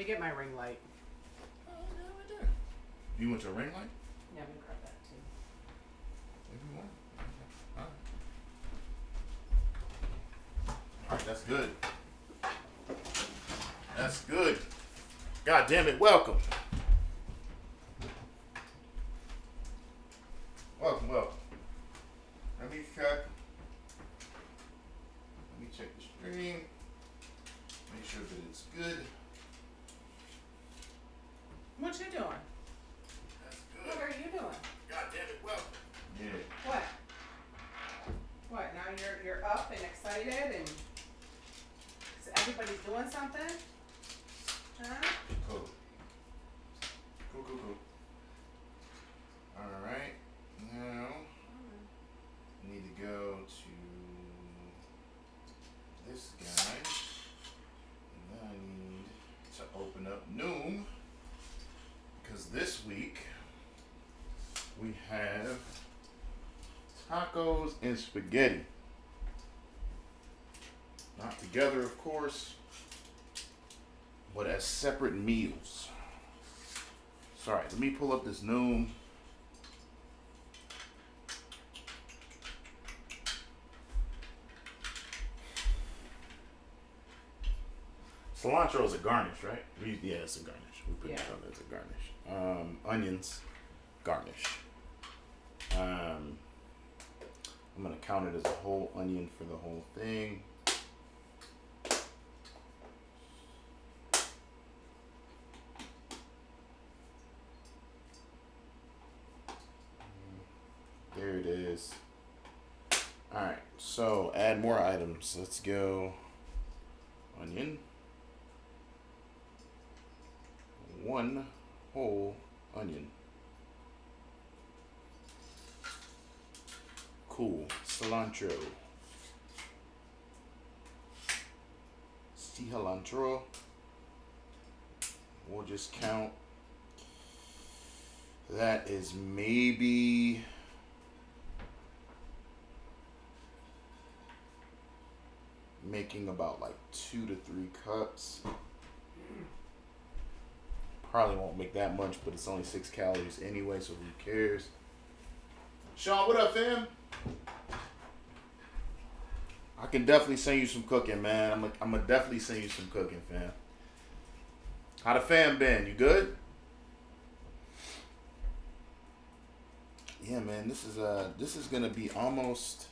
get my ring light. Oh, yeah, right there. You want your ring light? Yeah, I'm gonna grab that too. If you want. Alright, that's good. That's good. God damn it, welcome. Welcome. Let me check. Let me check the stream. Make sure that it's good. What you doing? That's good. What are you doing? God damn it, welcome. Yeah. What? What? Now you're up and excited and so everybody's doing something? Huh? Cool. Alright. Now I need to go to this guy. And then I need to open up Noom. Because this week we have tacos and spaghetti. Not together, of course, but as separate meals. Sorry, let me pull up this Noom. Cilantro is a garnish, right? Yeah, it's a garnish. We put it on as a garnish. Onions, garnish. I'm gonna count it as a whole onion for the whole thing. There it is. Alright, so add more items. Let's go. Onion. 1 whole onion. Cool. Cilantro. Cilantro. We'll just count. That is maybe making about like 2 to 3 cups. Probably won't make that much, but it's only 6 calories anyway, so who cares? Sean, what up, fam? I can definitely send you some cooking, man. I'm gonna definitely send you some cooking, fam. How the fam been? You good? Yeah, man. This is gonna be almost.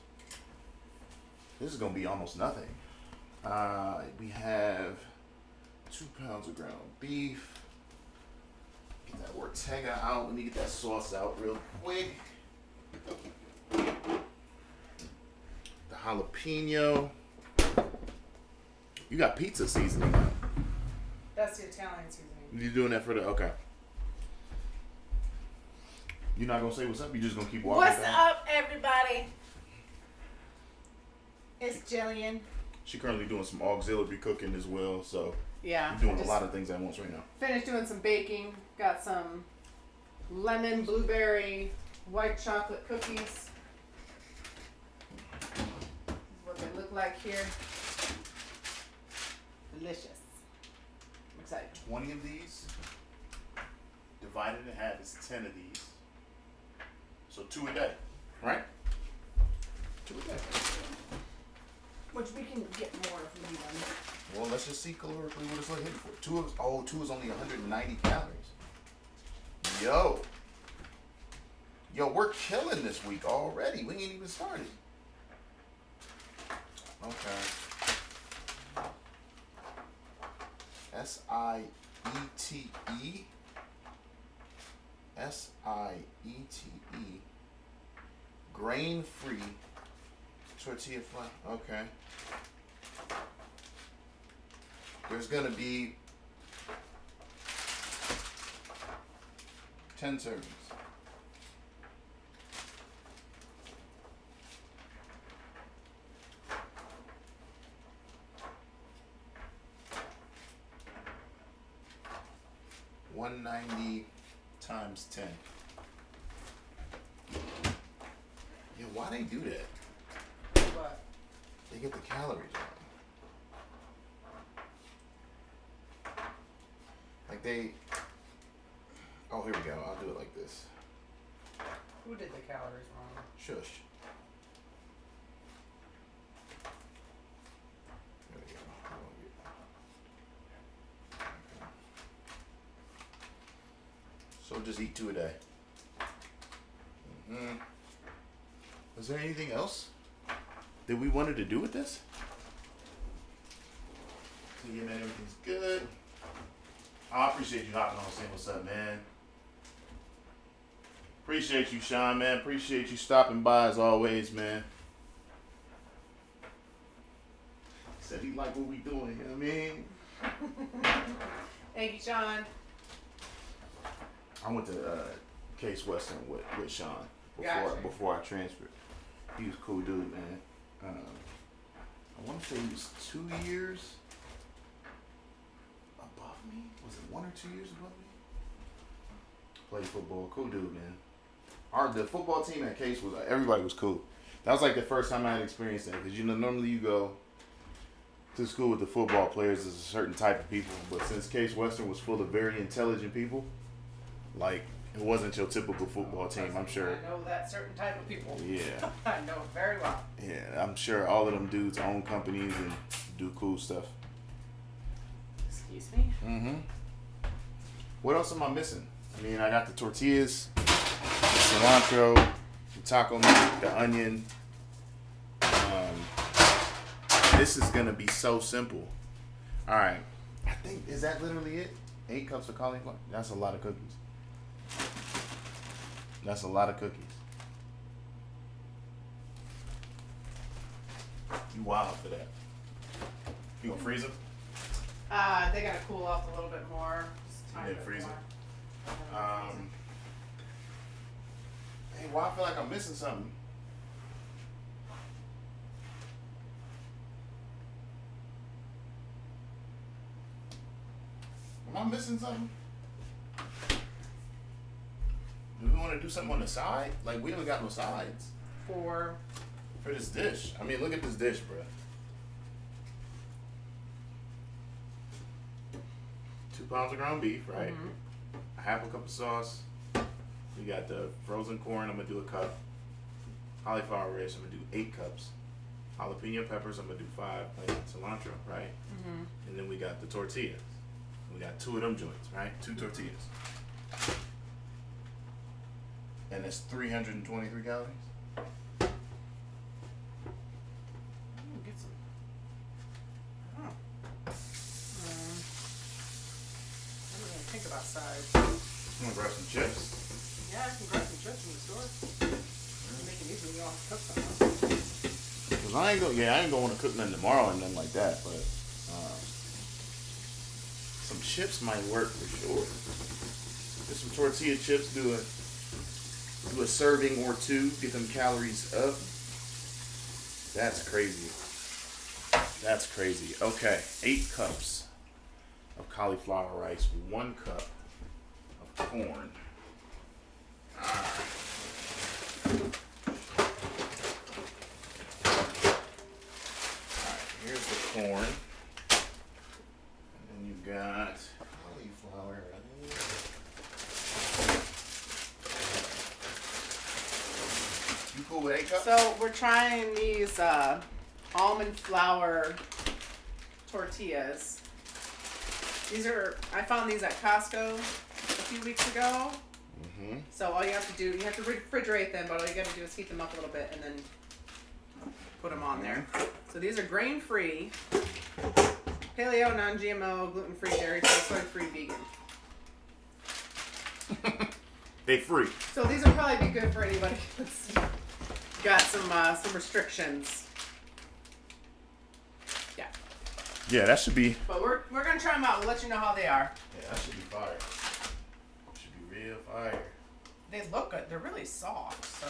This is gonna be almost nothing. We have 2 pounds of ground beef. Get that Ortega out. Let me get that sauce out real quick. The jalapeno. You got pizza seasoning now. That's the Italian seasoning. You doing that for the okay? You're not gonna say what's up. You just gonna keep walking. What's up, everybody? It's Jillian. She currently doing some auxiliary cooking as well, so yeah, you're doing a lot of things at once right now. Finished doing some baking. Got some lemon, blueberry, white chocolate cookies. This is what they look like here. Delicious. I'm excited. 20 of these divided in half is 10 of these. So 2 a day, right? 2 a day. Which we can get more if we need them. Well, let's just see calorically what it's like hitting for. 2 is only 190 calories. Yo, we're killing this week already. We ain't even started. Okay. S-I-E-T-E. S-I-E-T-E. Grain-free tortilla flour. Okay. There's gonna be 10 servings. $190 times 10. Yeah, why they do that? What? They get the calories they. Oh, here we go. I'll do it like this. Who did the calories wrong? Shush. There we go. Okay. So just eat 2 a day. Mm-hmm. Was there anything else that we wanted to do with this? So yeah, man, everything's good. I appreciate you hopping on saying what's up, man. Appreciate you, Sean, man. Appreciate you stopping by as always, man. Said he like what we doing, you know what I mean? Thank you, Sean. I went to Case Western with Sean Gotcha. before I transferred. He was a cool dude, man. I want to say he was 2 years above me. Was it 1 or 2 years above me? Played football, cool dude, man. The football team at Case was everybody was cool. That was like the first time I had experienced that, because normally you go to school with the football players as a certain type of people, but since Case Western was full of very intelligent people, like it wasn't your typical football team. I'm sure. I know that certain type of people. Yeah. I know it very well. Yeah, I'm sure all of them dudes own companies and do cool stuff. Excuse me? Mm-hmm. What else am I missing? I mean, I got the tortillas, the cilantro, the taco meat, the onion. This is gonna be so simple. All right, I think, is that literally it? 8 cups of cauliflower. That's a lot of cookies. That's a lot of cookies. You wild for that. You gonna freeze them? They gotta cool off a little bit more. Just a tiny Yeah, bit freeze more. Hey, why I feel like I'm missing something? Am I missing something? Do we want to do something on the side? Like, we don't got no sides For this dish. I mean, look at this dish, bro. 2 pounds of ground beef, right? Mhm. A half a cup of sauce. We got the frozen corn. I'm gonna do a cup. Cauliflower rice. I'm gonna do 8 cups. Jalapeno peppers. I'm gonna do 5. Like cilantro, right? Mhm. And then we got the tortillas. We got 2 of them joints, right? 2 tortillas. And it's 323 calories. Get some. Oh. I don't really think about sides. I'm gonna grab some chips. Yeah, I can grab some chips from the store. Make it easy when you all cook something. Cause I ain't gonna want to cook nothing tomorrow and nothing like that. But some chips might work for sure. Get some tortilla chips. Do a serving or 2. Get them calories up. That's crazy. That's crazy. Okay, 8 cups of cauliflower rice. 1 cup of corn. Alright, here's the corn. And then you got cauliflower. You cool with 8 cups? So we're trying these almond flour tortillas. I found these at Costco a few weeks ago. Mm-hmm. So all you have to do, you have to refrigerate them, but all you got to do is heat them up a little bit and then put them on there. So these are grain-free, paleo, non-GMO, gluten-free, dairy-free, soy-free, vegan. They free. So these will probably be good for anybody that's got some restrictions. Yeah. Yeah, that should be. But we're gonna try them out. We'll let you know how they are. Yeah, that should be fire. Should be real fire. They look good. They're really soft. So.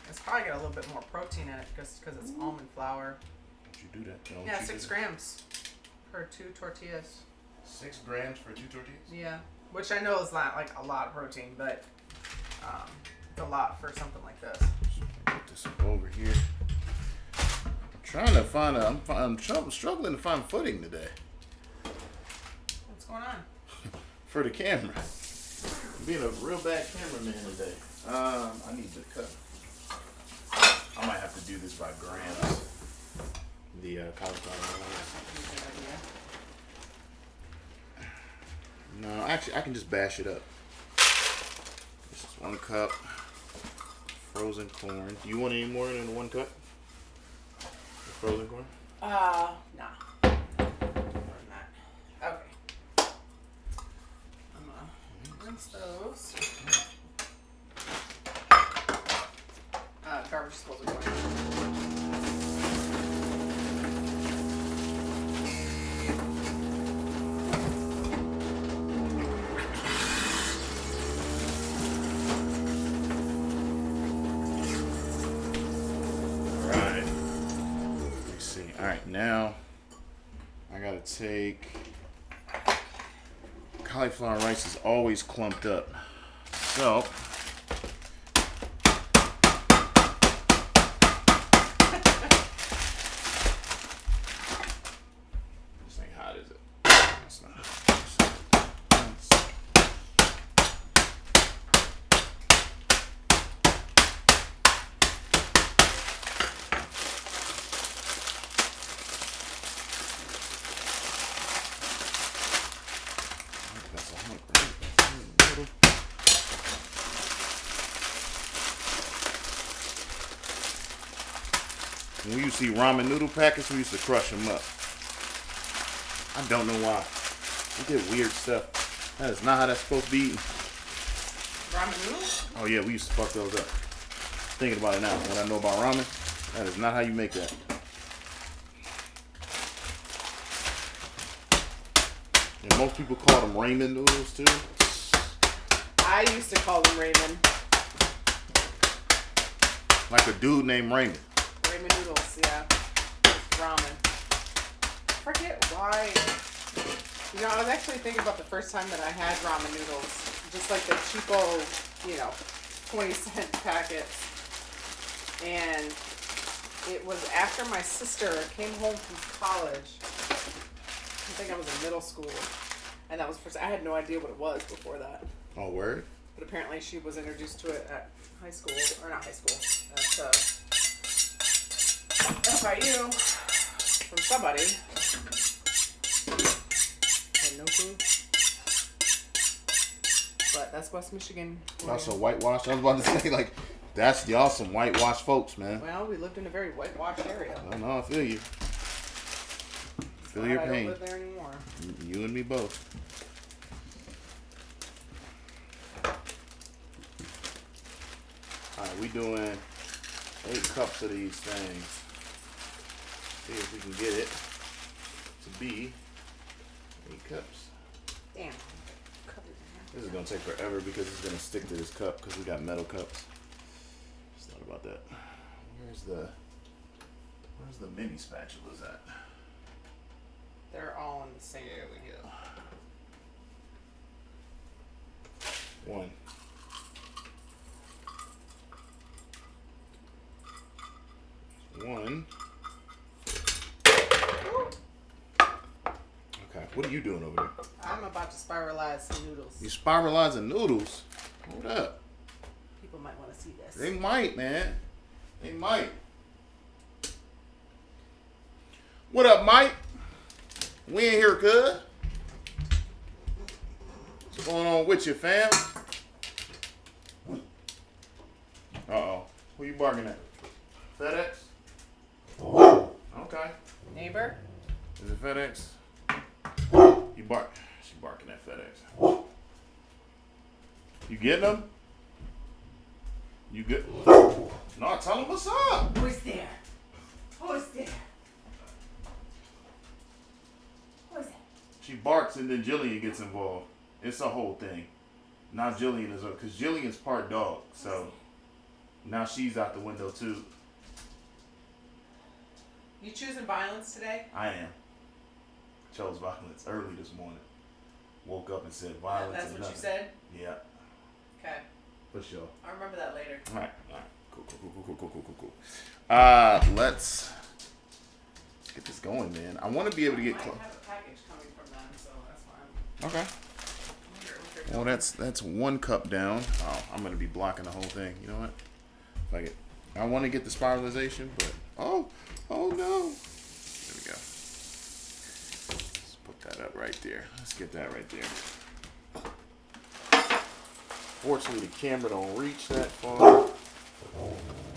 It's probably got a little bit more protein in it because it's almond flour. Don't you do that? Don't Yeah, you 6 do grams per 2 tortillas. that. 6 grams for 2 tortillas? Yeah, which I know is not like a lot of protein, but it's a lot for something like this. Put this over here. Trying to find I'm struggling to find footing today. What's going on? For the camera. I'm being a real bad cameraman today. I need to cut. I might have to do this by grams. The cauliflower. No, actually, I can just bash it up. This is 1 cup frozen corn. Do you want any more than 1 cup? Frozen corn? Nah. More than that. Okay. I'm gonna rinse those. Garbage disposal going. Alright, now I gotta take cauliflower rice is always clumped up. So this ain't hot, is it? It's not hot. When we used to see ramen noodle packets, we used to crush them up. I don't know why. We did weird stuff. That is not how that's supposed to be eaten. Ramen noodles? Oh yeah, we used to fuck those up. Thinking about it now, what I know about ramen, that is not how you make that. And most people call them ramen noodles too. I used to call them ramen. Like a dude named Raymond. Ramen noodles, yeah. Ramen. Forget why. You know, I was actually thinking about the first time that I had ramen noodles. Just like the cheapo, 20-cent packets. And it was after my sister came home from college. I think I was in middle school. And that was the first. I had no idea what it was before that. Oh, word? But apparently she was introduced to it at high school. Or not high school. At FIU. From somebody. Had no clue. But that's West Michigan. Also whitewashed. I was about to say, like, that's y'all some whitewashed folks, man. Well, we lived in a very whitewashed area. I know, I feel you. Feel your I pain. don't live there anymore. You and me both. Alright, we doing 8 cups of these things. See if we can get it to be 8 cups. Damn. This is gonna take forever because it's gonna stick to this cup because we got metal cups. Just thought about that. Where's the mini spatulas at? They're all in the same. There we go. 1. Okay, what are you doing over there? I'm about to spiralize some noodles. You spiralizing noodles? Hold up. People might want to see this. They might, man. They might. What up, Mike? We in here, cuz. What's going on with you, fam? Uh-oh. Who you barking at? FedEx? Okay. Neighbor? Is it FedEx? She barking at FedEx. You getting them? You good? No, tell them what's up. Who's there? Who's there? Who's that? She barks and then Jillian gets involved. It's a whole thing. Now Jillian is up because Jillian's part dog, so now she's out the window too. You choosing violence today? I am. Chose violence early this morning. Woke up and said violence. That's and what nothing. you said? Yeah, Okay. for sure. I'll remember that later. All right. Cool. Let's get this going, man. I want to be able to get I close. might have a package coming from them, so that's why I'm Okay. wondering what they're Well, doing. that's 1 cup down. Oh, I'm gonna be blocking the whole thing. You know what? I want to get the spiralization, but oh no. There we go. Let's put that up right there. Let's get that right there. Fortunately, the camera don't reach that far.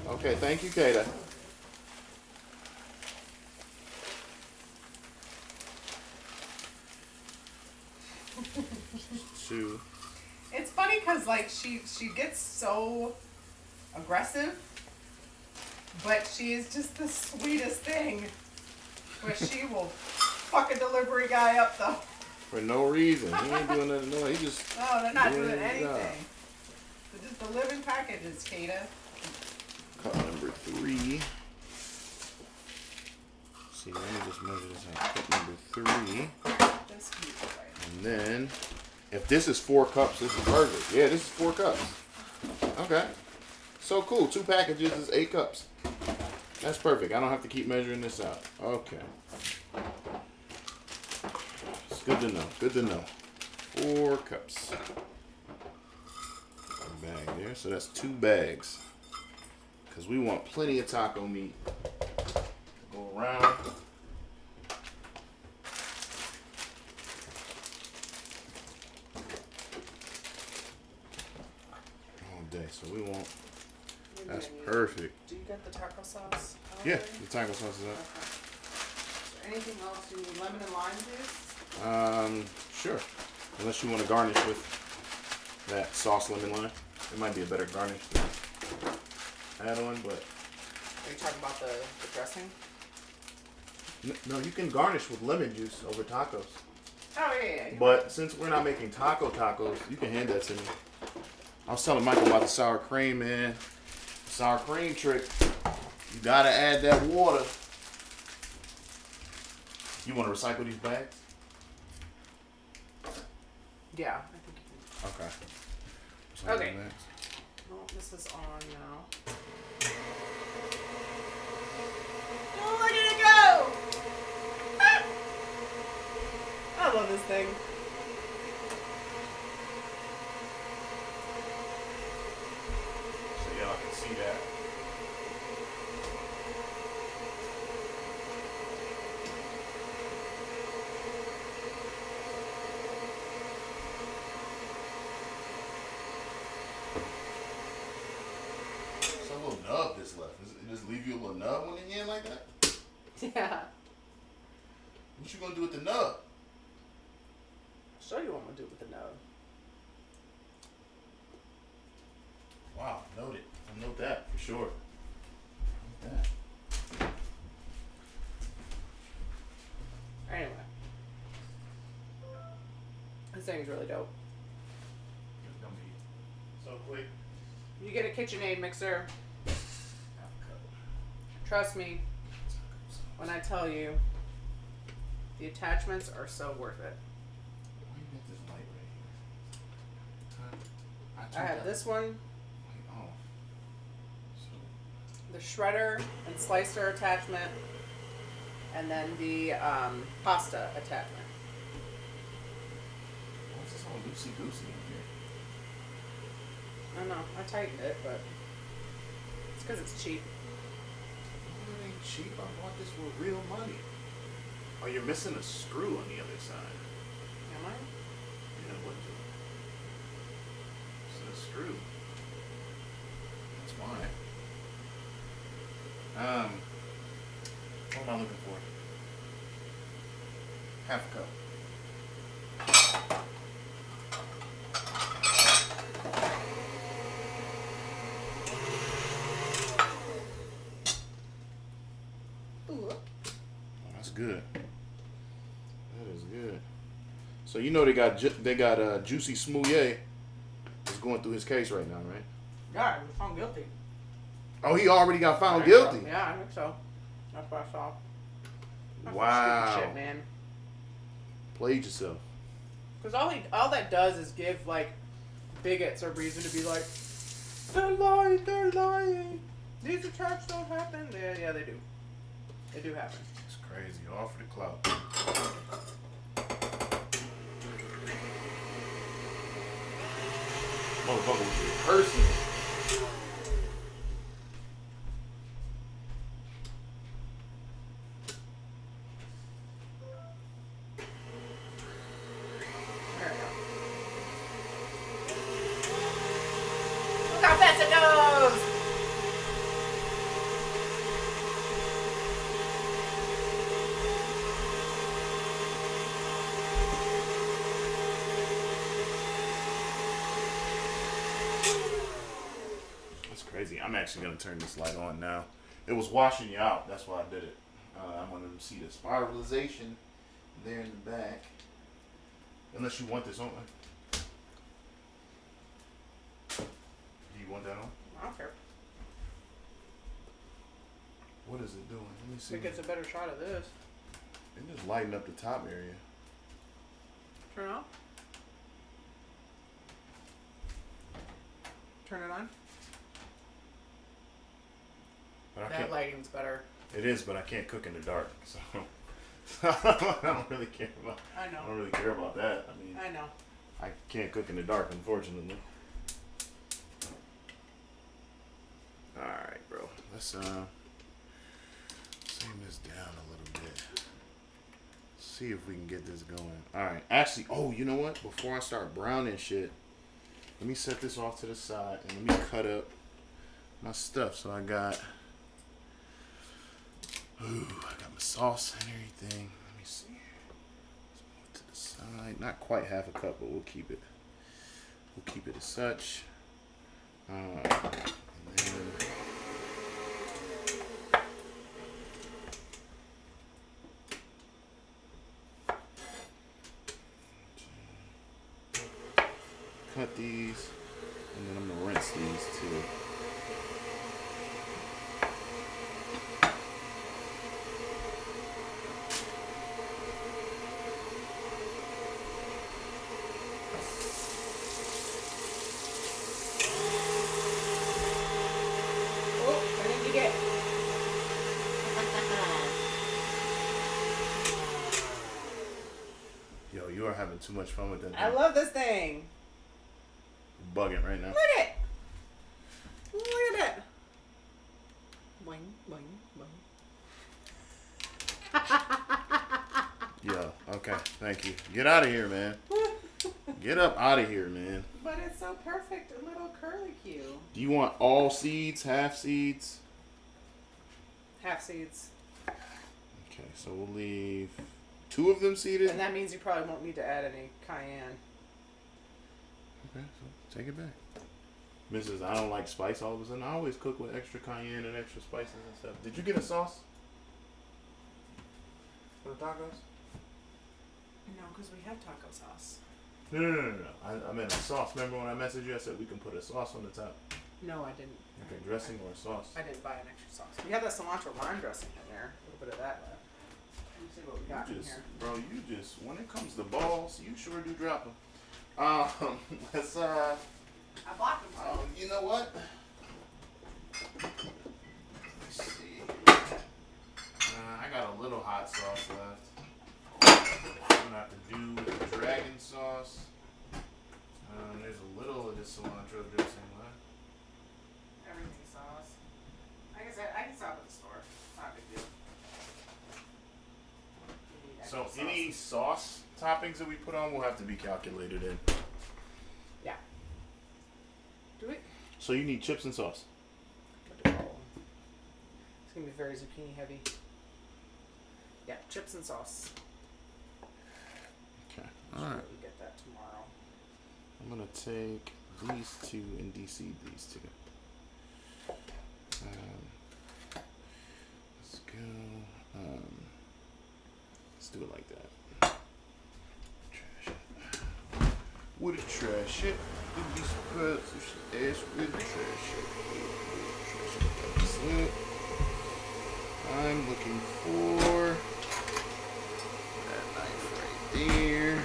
Okay, thank you, Keto. Two. It's funny because like she gets so aggressive, but she is just the sweetest thing. But she will fuck a delivery guy up though. For no reason. He ain't doing nothing. No, he just. No, they're not doing his anything. job. They're just delivering packages, Kata. Cup number 3. See, let me just measure this out. Cup number 3. Just keep it right. And then, if this is 4 cups, this is perfect. Yeah, this is 4 cups. Okay. So cool. 2 packages is 8 cups. That's perfect. I don't have to keep measuring this out. Okay. It's good to know. Good to know. 4 cups. A bag there. So that's 2 bags. Because we want plenty of taco meat to go around. All day. So we want. That's perfect. Do you get the taco sauce? Yeah, already? the taco sauce is Okay. up. Is there anything else you need? Lemon and lime juice? Sure. Unless you want to garnish with that sauce lemon lime. It might be a better garnish to add on, but Are you talking about the dressing? no, you can garnish with lemon juice over tacos. Oh yeah. But since we're not making tacos, you can hand that to me. I was telling Michael about the sour cream, man. The sour cream trick. You gotta add that water. You want to recycle these bags? Yeah, I think you can. Okay. Okay. Recycle bags. Well, this is on now. Oh, look at it go! Ah! I love this thing. So y'all can see that. So a little nub this left. Does it just leave you a little nub when you're in like that? Yeah. What you gonna do with the nub? I'll show you what I'm gonna do with the nub. Wow, noted. I'll note that for sure. Note that. Anyway. This thing's really dope. It's gonna be so quick. You get a KitchenAid mixer. Half a cup. Trust me when I tell you, the attachments are so worth it. Why you got this light right here? I have this one, Light off. So the shredder and slicer attachment, and then the pasta attachment. what's this all loosey goosey in here? I don't know. I tightened it, but it's because it's cheap. Oh, it ain't cheap. I bought this with real money. Oh, you're missing a screw on the other side. Am I? Yeah, what the? It's a screw. That's why. What am I looking for? Half a cup. Ooh. Oh, that's good. That is good. So you know they got Juicy Smouye is going through his case right now, right? Yeah, he was found guilty. Oh, he already got found I think so. guilty. Yeah, I think so. That's what I saw. That's Wow. Stupid shit, man. Played yourself. Because all that does is give like bigots a reason to be like, they're lying, they're lying. These attacks don't happen. Yeah, they do. They do happen. It's Crazy, all for the clout. Motherfucker was rehearsing. There we go. Look how fast it goes! Crazy. I'm actually gonna turn this light on now. It was washing you out. That's why I did it. I wanted to see the spiralization there in the back. Unless you want this on. Do you want that on? I don't care. What is it doing? Let me see. It gets a better shot of this. It just lighting up the top area. Turn it off. Turn it on. But That lighting's better. It is, but I can't cook in the dark, so I don't really care about. I know. I don't really care about that. I mean, I know. I can't cook in the dark, unfortunately. All right, bro. Let's same this down a little bit. See if we can get this going. All right. Actually, oh, you know what? Before I start browning shit, let me set this off to the side and let me cut up my stuff. So I got. Ooh, I got my sauce and everything. Let me see. Let's move it to the side. Not quite half a cup, but we'll keep it. We'll keep it as such. And then cut these, and then I'm gonna rinse these too. Yo, you are having too much fun with that thing. I love this thing. You're bugging right now. Look at it. Look at it. Boing, boing, boing. Yeah, okay, thank you. Get out of here, man. Get up out of here, man. But it's so perfect, a little curly Q. Do you want all seeds, half seeds? Half seeds. Okay, so we'll leave 2 of them seeded. And that means you probably won't need to add any cayenne. Okay, so take it back. Mrs. I don't like spice all of a sudden. I always cook with extra cayenne and extra spices and stuff. Did you get a sauce for the tacos? No, because we have taco sauce. No. I meant a sauce. Remember when I messaged you? I said we can put a sauce on the top. No, I didn't. Okay, dressing or a sauce? I didn't buy an extra sauce. We have that cilantro lime dressing in there. A little bit of that left. Let me see what we got in here. Bro, you just, when it comes to balls, you sure do drop them. Let's, I blocked them. So. you know what? Let's see. I got a little hot sauce left. I'm gonna have to do the dragon sauce. There's a little of this cilantro dressing left. Everything sauce. I can stop at the store. It's not a big deal. So any sauce toppings that we put on will have to be calculated in. Yeah. Do it. So you need chips and sauce. It's gonna be very zucchini heavy. Yeah, chips and sauce. Okay. All right. We get that tomorrow. I'm gonna take these 2 and deseed these 2. Let's go. Let's do it like that. Trash it. With the trash it. You'd be surprised if she asked with the trash it. That's it. I'm looking for that knife right there.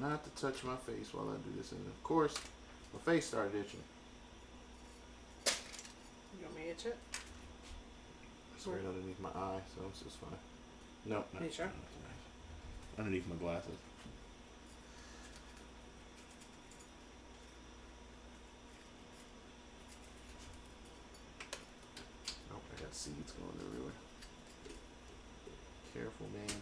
not to touch my face while I do this. And of course, my face started itching. You want me to itch it? It's right underneath my eye, so it's just fine. No, Are you sure? Underneath my glasses. Oh, I got seeds going everywhere. Careful, man.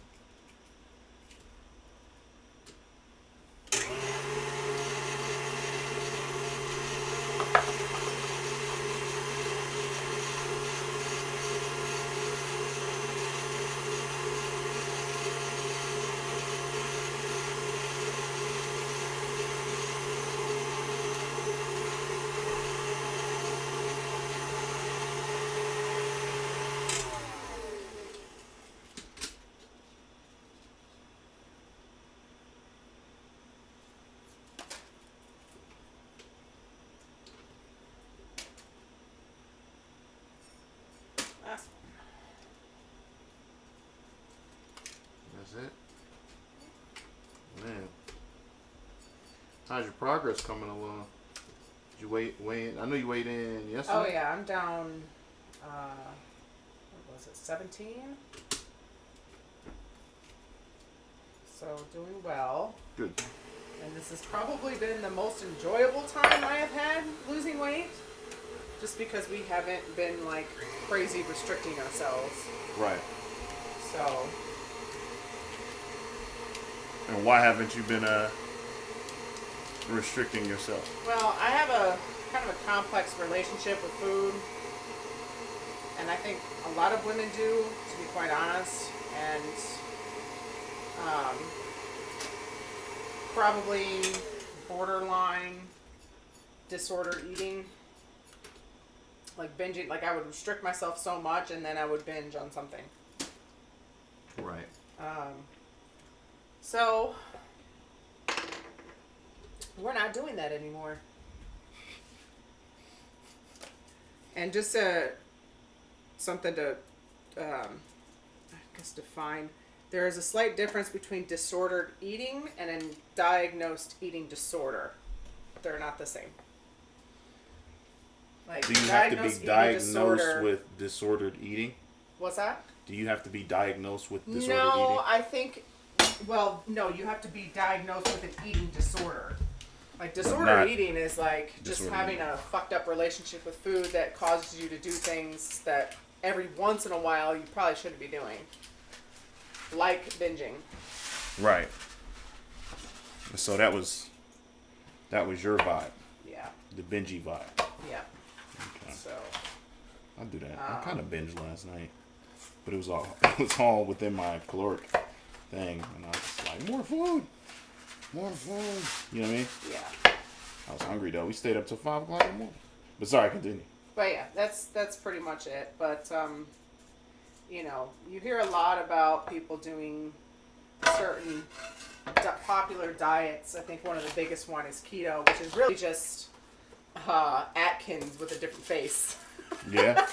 That's it. Man. How's your progress coming along? Did you weigh in? I know you weighed in yesterday. Oh yeah, I'm down, what was it, 17? So doing well. Good. And this has probably been the most enjoyable time I have had losing weight. Just because we haven't been like crazy restricting ourselves. Right. So. And why haven't you been restricting yourself? Well, I have a kind of a complex relationship with food. And I think a lot of women do, to be quite honest. And probably borderline disordered eating. Like binging, like I would restrict myself so much and then I would binge on something. Right. So we're not doing that anymore. And just something to, I guess, define. There is a slight difference between disordered eating and a diagnosed eating disorder. They're not the same. Like, do you have to be diagnosed with disordered eating? What's that? Do you have to be diagnosed with disordered eating? No, I think, well, no, you have to be diagnosed with an eating disorder. Like, disordered eating is like just having a fucked up relationship with food that causes you to do things that every once in a while you probably shouldn't be doing. Like binging. Right. So that was your vibe. Yeah. The bingey vibe. Yeah. Okay. So. I'll do that. I kind of binged last night, but it was all within my caloric thing, and I was like, more food. You know what I mean? Yeah. I was hungry though. We stayed up till 5 o'clock in the morning. But sorry, continue. But yeah, that's pretty much it. But you know, you hear a lot about people doing certain popular diets. I think one of the biggest one is keto, which is really just Atkins with a different face. Yeah.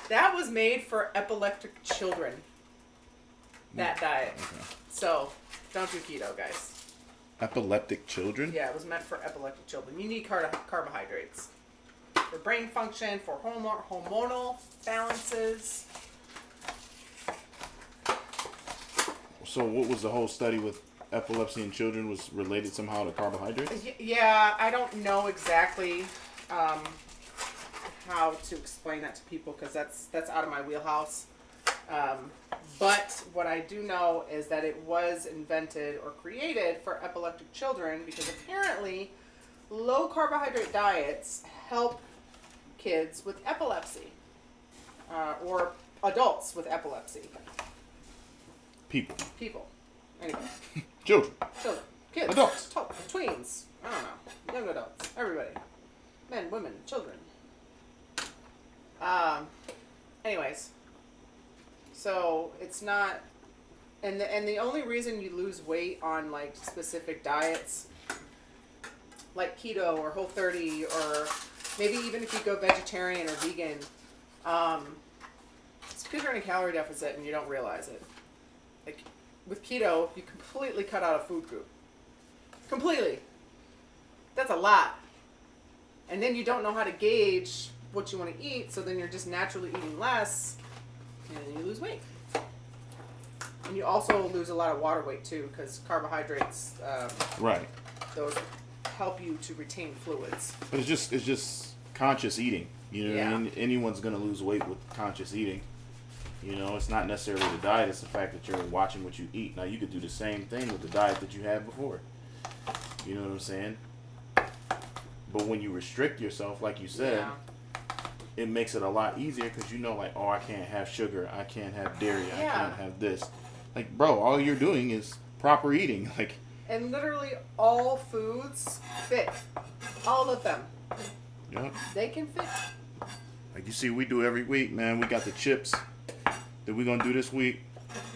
That was made for epileptic children. That diet. Okay. So don't do keto, guys. Epileptic children? Yeah, it was meant for epileptic children. You need carbohydrates for brain function, for hormonal balances. So what was the whole study with epilepsy in children was related somehow to carbohydrates? Yeah, I don't know exactly how to explain that to people because that's out of my wheelhouse. But what I do know is that it was invented or created for epileptic children because apparently low carbohydrate diets help kids with epilepsy or adults with epilepsy. People. Anyway. Children. Kids. Adults. Tweens. I don't know. Young adults. Everybody. Men, women, children. Anyways. So it's not, and the only reason you lose weight on like specific diets, like keto or Whole30 or maybe even if you go vegetarian or vegan, it's because you're in a calorie deficit and you don't realize it. like with keto, you completely cut out a food group. Completely. That's a lot. And then you don't know how to gauge what you want to eat, so then you're just naturally eating less, and then you lose weight. And you also lose a lot of water weight too, because carbohydrates, Right. those help you to retain fluids. But it's just conscious eating. You know what I mean? Anyone's gonna lose weight with conscious eating. You know, it's not necessarily the diet, it's the fact that you're watching what you eat. Now you could do the same thing with the diet that you had before. You know what I'm saying? But when you restrict yourself, like you said, it makes it a lot easier because you know, like, oh, I can't have sugar, I can't have dairy, I can't have this. Like, bro, all you're doing is proper eating. Like, and literally all foods fit. All of them. Yep. They can fit. Like you see, we do every week, man. We got the chips that we're gonna do this week.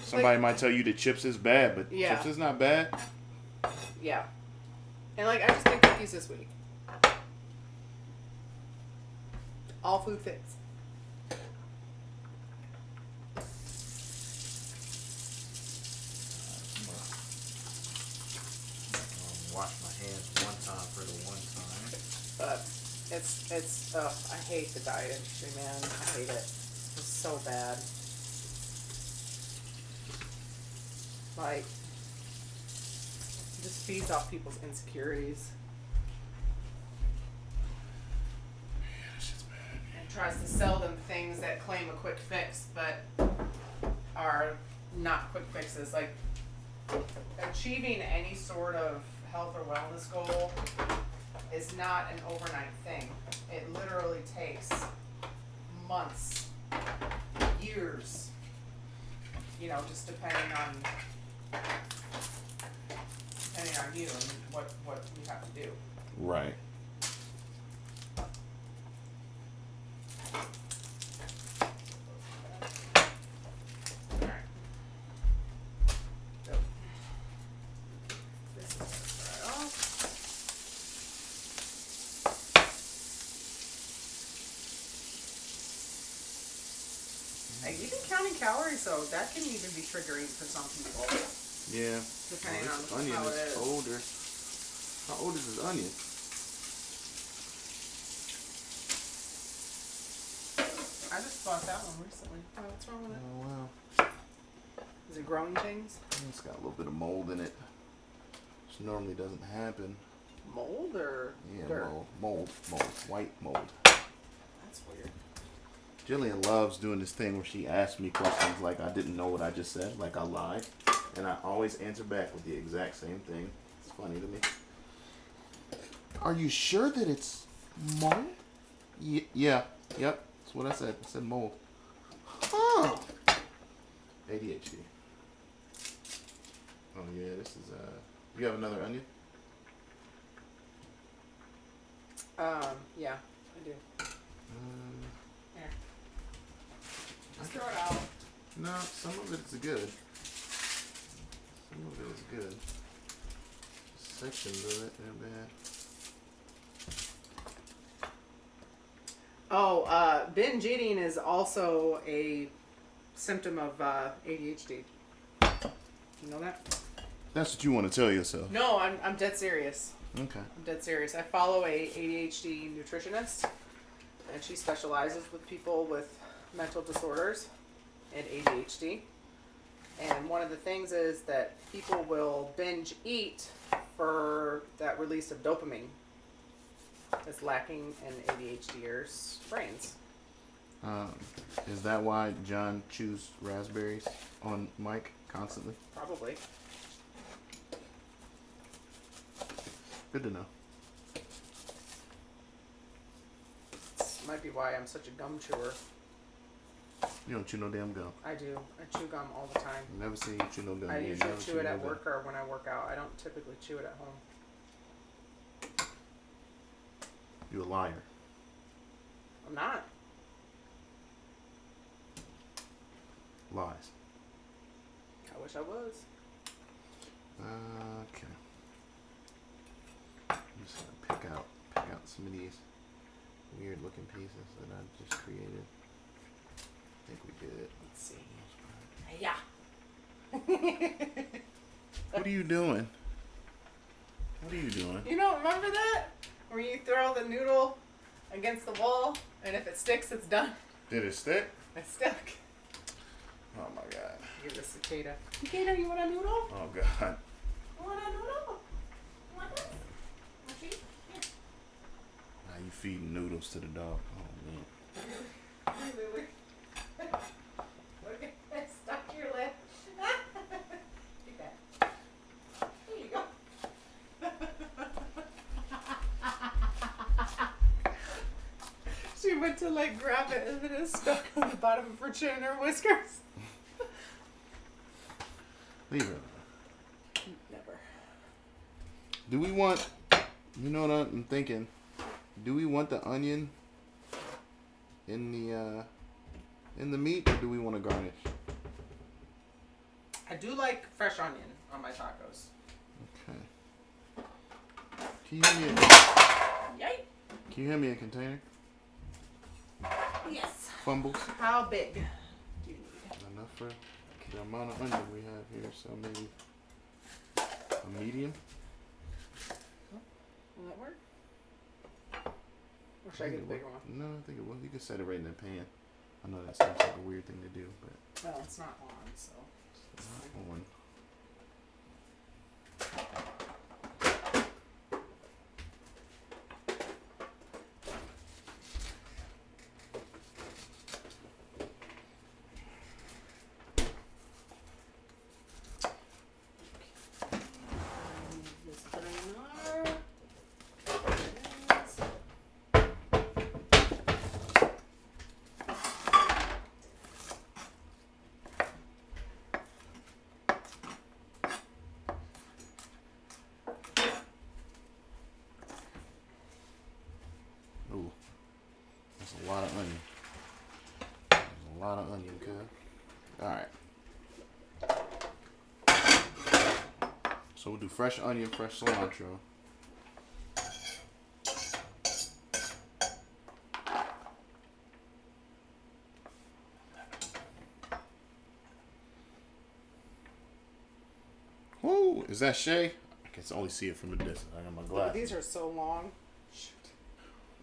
Somebody might tell you that chips is bad, but chips is not bad. Yeah. And like, I just made cookies this week. All food fits. Wash my hands one time for the one time. But it's I hate the diet industry, man. I hate it. It's so bad. Like, it just feeds off people's insecurities. And tries to sell them things that claim a quick fix, but are not quick fixes. Like, achieving any sort of health or wellness goal is not an overnight thing. It literally takes months, years, you know, just depending on you and what you have to do. Right. Like, even counting calories, so that can even be triggering for some people. Yeah. Depending on onion how it is. Older. How old is this onion? I just bought that one recently. Oh, what's wrong with it? Oh, wow. Is it growing things? It's got a little bit of mold in it, which normally doesn't happen. Mold or dirt? Mold. White mold. That's weird. Jillian loves doing this thing where she asks me questions like I didn't know what I just said, like I lied. And I always answer back with the exact same thing. It's funny to me. Are you sure that it's mold? Yeah. Yep. That's what I said. I said mold. Huh. ADHD. Oh yeah, this is you have another onion? Yeah, I do. Here. Just throw it out. No, some of it is good. Some of it is good. Sections of it, they're bad. Oh, binge eating is also a symptom of ADHD. You know that? That's what you want to tell yourself. No, I'm dead serious. Okay. I'm dead serious. I follow a ADHD nutritionist, and she specializes with people with mental disorders and ADHD. And one of the things is that people will binge eat for that release of dopamine that's lacking in ADHDers' brains. Is that why John chews raspberries on mic constantly? Probably. Good to know. This might be why I'm such a gum chewer. You don't chew no damn gum. I do. I chew gum all the time. Never seen you chew no gum. I You usually never chew it no at gum. work or when I work out. I don't typically chew it at home. You a liar. I'm not. Lies. I wish I was. Okay. I'm just gonna pick out some of these weird looking pieces that I just created. I think we did. Let's see. Yeah. What are you doing? What are you doing? You don't remember that? Where you throw the noodle against the wall, and if it sticks, it's done. Did it stick? It stuck. Oh my god. Give this to Keto. Keto, you want a noodle? Oh god. You want a noodle? You want this? Want to eat? Here. Now you feeding noodles to the dog. Oh man. Hey, Lily. Look at that. Stuck to your lip. Take that. There you go. She went to like grab it and then it stuck on the bottom of her chin and her whiskers. Leave it. Never. Do we want, you know what I'm thinking? Do we want the onion in the meat, or do we want to garnish? I do like fresh onion on my tacos. Okay. Can you hand me Yay! can you hand me a container? Yes. Fumbles. How big do you need? Enough for the amount of onion we have here, so maybe a medium. Will that work? Or should I get a bigger one? No, I think it will. You can set it right in the pan. I know that sounds like a weird thing to do, but Well, it's not on, so. it's not on. This strainer. Ooh, that's a lot of onion. That's a lot of onion, cuz. All right. So we'll do fresh onion, fresh cilantro. Whoo! Is that Shay? I can only see it from a distance. I got my Oh, glasses. these are so long. Shoot.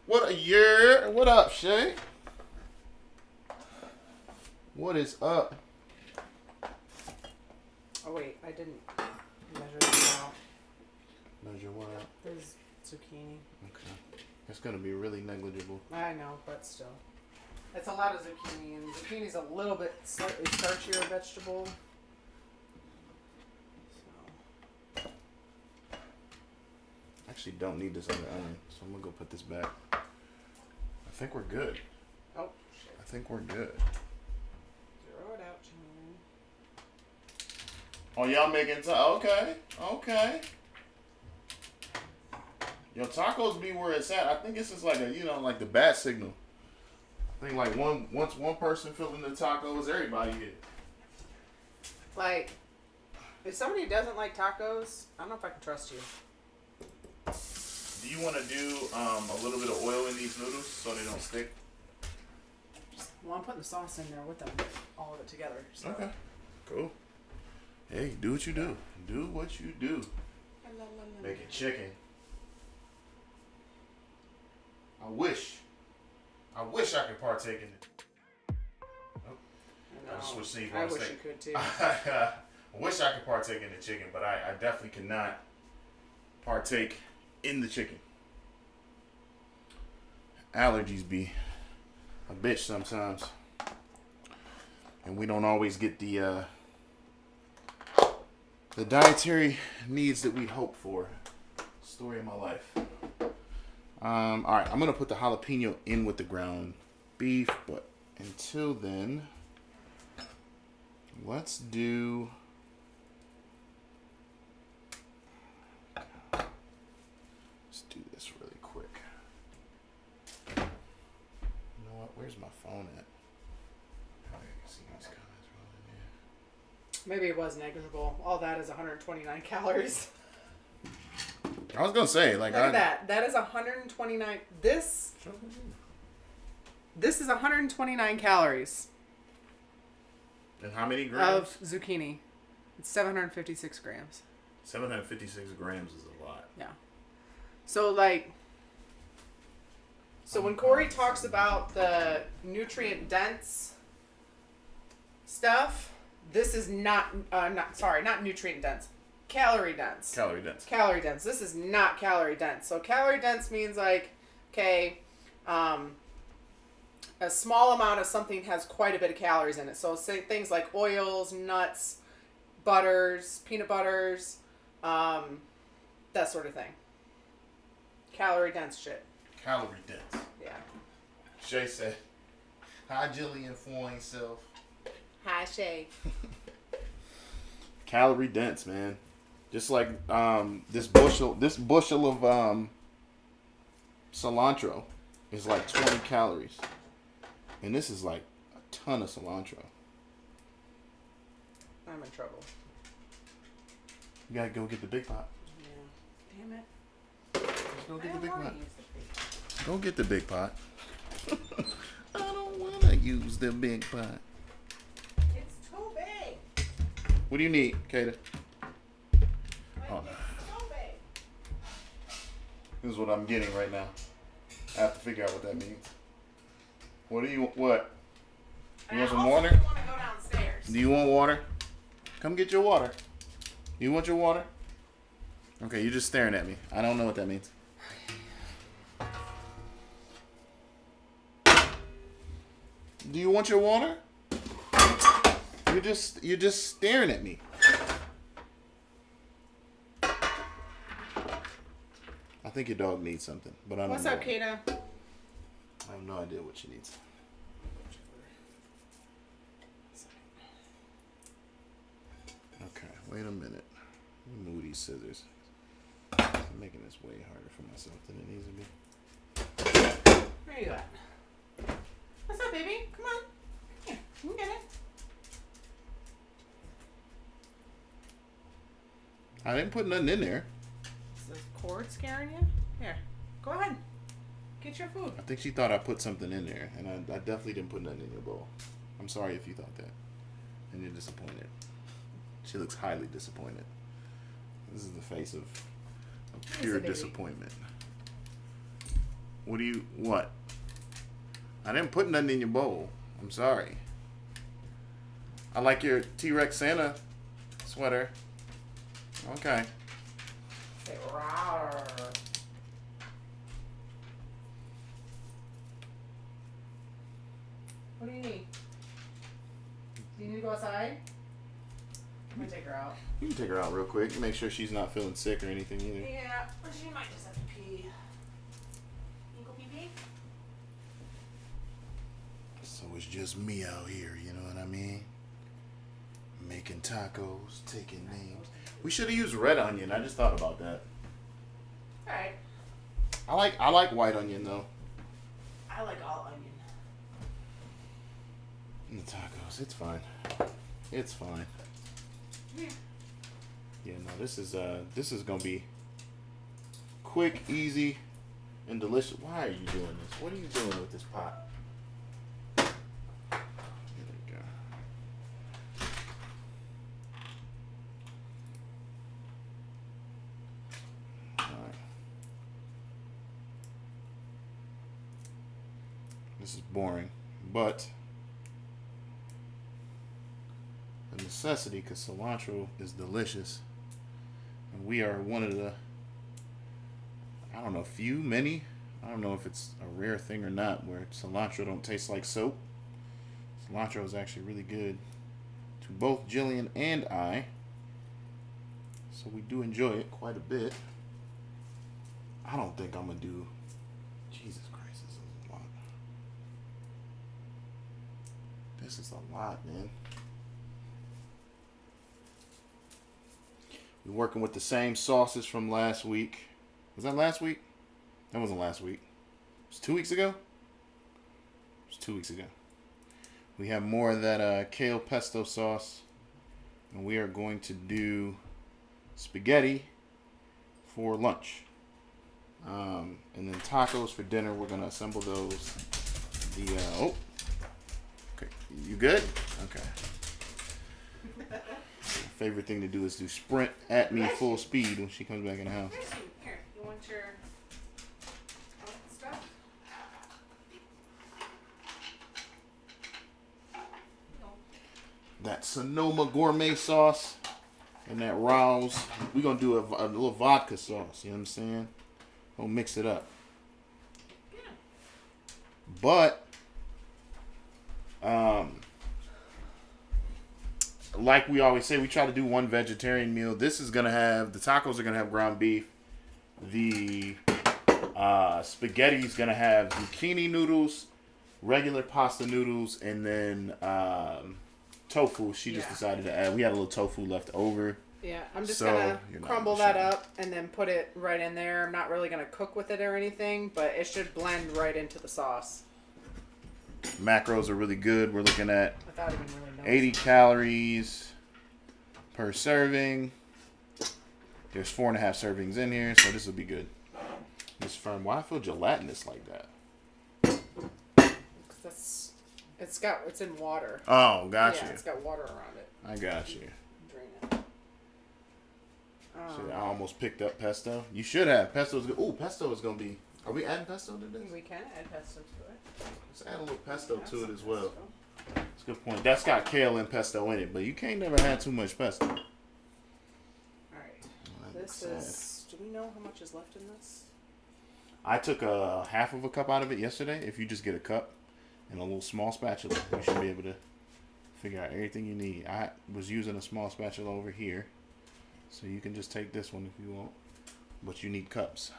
What a year! What up, Shay? What is up? Oh wait, I didn't measure them out. Measure what up? There's zucchini. Okay. It's gonna be really negligible. I know, but still. It's a lot of zucchini, and zucchini's a little bit slightly starchier vegetable. So. Actually, don't need this other onion, so I'm gonna go put this back. I think we're good. Oh, shit. I think we're good. Throw it out, Jillian. Oh, y'all making okay, okay. Yo, tacos be where it's at. I think this is like a, like the bat signal. I think like once one person filling the tacos, everybody get it. Like, if somebody doesn't like tacos, I don't know if I can trust you. Do you want to do a little bit of oil in these noodles so they don't stick? Well, I'm putting the sauce in there with them, all of it together. So. Okay, cool. Hey, do what you do. Do what you do. Making chicken. I wish I could partake in it. Oh, I just switched scenes. I wish you could too. I wish I could partake in the chicken, but I definitely cannot partake in the chicken. Allergies be a bitch sometimes, and we don't always get the dietary needs that we hope for. Story of my life. All right, I'm gonna put the jalapeno in with the ground beef, but until then, let's do. Let's do this really quick. You know what? Where's my phone at? I can see these comments rolling in. Maybe it was negligible. All that is 129 calories. I was gonna say, like, Look at that. That is 129. This is 129 calories And how many grams? of zucchini. It's 756 grams. 756 grams is a lot. Yeah. So like, so when Cory talks about the nutrient dense stuff, this is not nutrient dense, calorie dense. Calorie dense. Calorie dense. This is not calorie dense. So calorie dense means like, okay, a small amount of something has quite a bit of calories in it. So say things like oils, nuts, butters, peanut butters, that sort of thing. Calorie dense shit. Calorie dense. Yeah. Shay said, "Hi, Jillian, for himself." Hi, Shay. Calorie dense, man. Just like this bushel of cilantro is like 20 calories. And this is like a ton of cilantro. I'm in trouble. You gotta go get the big pot. Yeah. Damn it. Go get the big pot. Use the big. Go get the big pot. I don't wanna use the big pot. It's too big. What do you need, Keto? Oh. It's so big. This is what I'm getting right now. I have to figure out what that means. What do you what? You want some water? I want to go downstairs. Do you want water? Come get your water. You want your water? Okay, you're just staring at me. I don't know what that means. Do you want your water? You're just staring at me. I think your dog needs something, but I don't know. What's up, Keto? I have no idea what she needs. Okay, wait a minute. Let me move these scissors. I'm making this way harder for myself than it needs to be. Where you at? What's up, baby? Come on. Here, you can get it. I didn't put nothing in there. Is the cord scaring you? Here, go ahead. Get your food. I think she thought I put something in there, and I definitely didn't put nothing in your bowl. I'm sorry if you thought that, and you're disappointed. She looks highly disappointed. This is the face of pure disappointment. What? I didn't put nothing in your bowl. I'm sorry. I like your T-Rex Santa sweater. Okay. Say rawr. What do you need? Do you need to go outside? Let me take her out. You can take her out real quick. Make sure she's not feeling sick or anything either. Yeah, or she might just have to pee. You go pee pee? So it's just me out here, you know what I mean? Making tacos, taking names. We should have used red onion. I just thought about that. Alright. I like white onion though. I like all onion. In the tacos, it's fine. It's fine. Yeah. Yeah, no, this is gonna be quick, easy, and delicious. Why are you doing this? What are you doing with this pot? There we go. Alright. This is boring, but a necessity because cilantro is delicious. And we are one of the, I don't know, many. I don't know if it's a rare thing or not where cilantro don't taste like soap. Cilantro is actually really good to both Jillian and I. So we do enjoy it quite a bit. I don't think I'm going to do, Jesus Christ, this is a lot. This is a lot, man. We're working with the same sauces from last week. Was that last week? That wasn't last week. It was 2 weeks ago? It was 2 weeks ago. We have more of that kale pesto sauce. And we are going to do spaghetti for lunch. And then tacos for dinner. We're going to assemble those. Okay. You good? Okay. Favorite thing to do is to sprint at me full speed when she comes back in the house. Here, you want your stuff? That Sonoma gourmet sauce and that Rouse. We're going to do a little vodka sauce. You know what I'm saying? We'll mix it up. Yeah. But, like we always say, we try to do one vegetarian meal. This is going to have, the tacos are going to have ground beef. The spaghetti is going to have zucchini noodles, regular pasta noodles, and then tofu. She just decided to add. We had a little tofu left over. Yeah, I'm just going to crumble that up and then put it right in there. I'm not really going to cook with it or anything, but it should blend right into the sauce. Macros are really good. We're looking at without even really noticing. 80 calories per serving. There's 4.5 servings in here, so this will be good. This firm. Why I feel gelatinous like that? Because it's in water. Oh, gotcha. Yeah, it's got water around it. I got you. Drain it. I almost picked up pesto. You should have. Pesto's good. Ooh, pesto is going to be... Are we adding pesto to this? We can add pesto to it. Let's add a little pesto to it as well. That's a good point. That's got kale and pesto in it, but you can't never have too much pesto. Alright. This is... Do we know how much is left in this? I took a half of a cup out of it yesterday. If you just get a cup and a little small spatula, you should be able to figure out everything you need. I was using a small spatula over here, so you can just take this one if you want. But you need cups.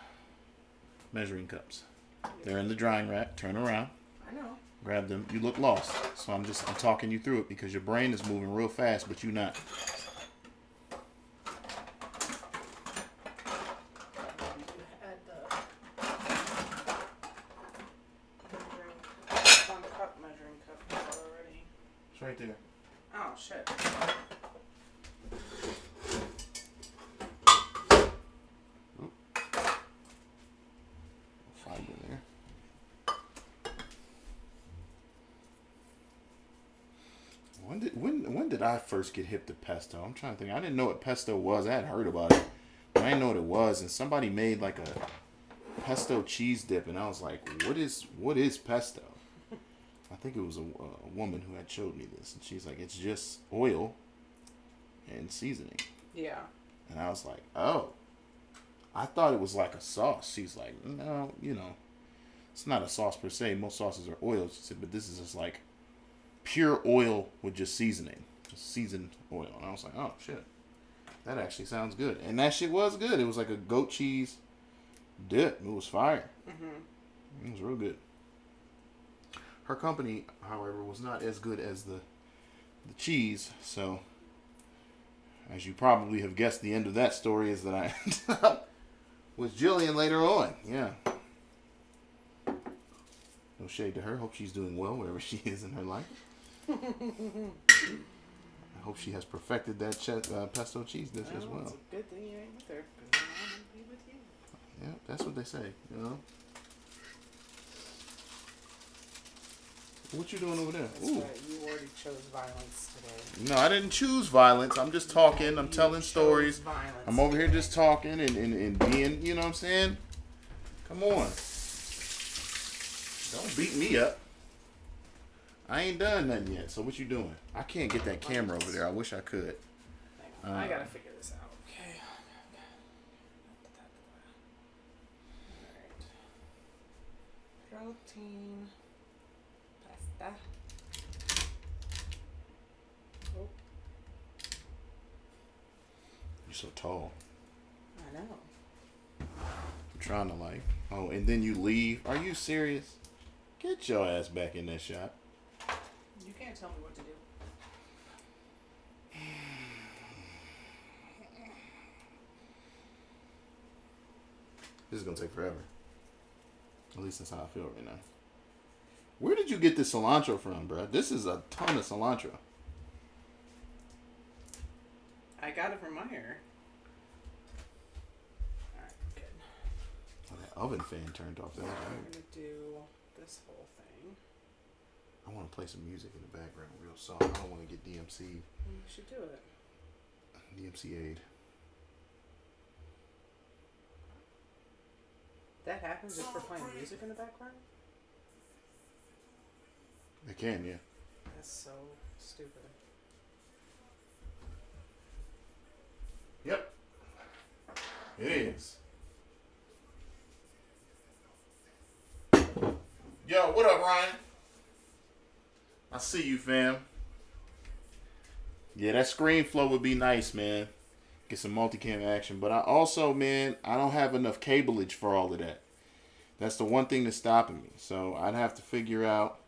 Measuring cups. They're in the drying rack. Turn around. I know. Grab them. You look lost, so I'm talking you through it because your brain is moving real fast, but you're not. It's right there. Oh shit. When did I first get hip to pesto? I'm trying to think. I didn't know what pesto was. I had heard about it, but I didn't know what it was. And somebody made like a pesto cheese dip, and I was like, "What is pesto?" I think it was a woman who had showed me this, and she's like, "It's just oil and seasoning." Yeah. And I was like, "Oh, I thought it was like a sauce." She's like, "No, it's not a sauce per se. Most sauces are oils." She said, "But this is just like pure oil with just seasoning, just seasoned oil." And I was like, "Oh shit, that actually sounds good." And that shit was good. It was like a goat cheese dip. It was fire. Mm-hmm. It was real good. Her company, however, was not as good as the cheese. So, as you probably have guessed, the end of that story is that I ended up with Jillian later on. Yeah. No shade to her. Hope she's doing well wherever she is in her life. I hope she has perfected that pesto cheese dish as well. It's a good thing you ain't with her, because I wouldn't be with you. Yeah, that's what they say, What you doing over there? That's right. You already chose violence today. No, I didn't choose violence. I'm just talking. I'm telling stories. I'm over here just talking and being, you know what I'm saying? Come on. Don't beat me up. I ain't done nothing yet. So what you doing? I can't get that camera over there. I wish I could. Hang on. I gotta figure this out. Okay. Alright. Protein. Pasta. Oh. You're so tall. I know. I'm trying to like. Oh, and then you leave. Are you serious? Get your ass back in that shot. You can't tell me what to do. This is gonna take forever. At least that's how I feel right now. Where did you get this cilantro from, bro? This is a ton of cilantro. I got it from Meyer. Alright, good. Oh, that oven fan turned off. I'm gonna do this whole thing. I want to play some music in the background real soft. I don't want to get DMC'd. You should do it. DMC aid. That happens if we're playing music in the background? It can, yeah. That's so stupid. Yep. It is. Yo, what up, Ryan? I see you, fam. Yeah, that screen flow would be nice, man. Get some multicam action. But I also, man, I don't have enough cableage for all of that. That's the one thing that's stopping me. So I'd have to figure out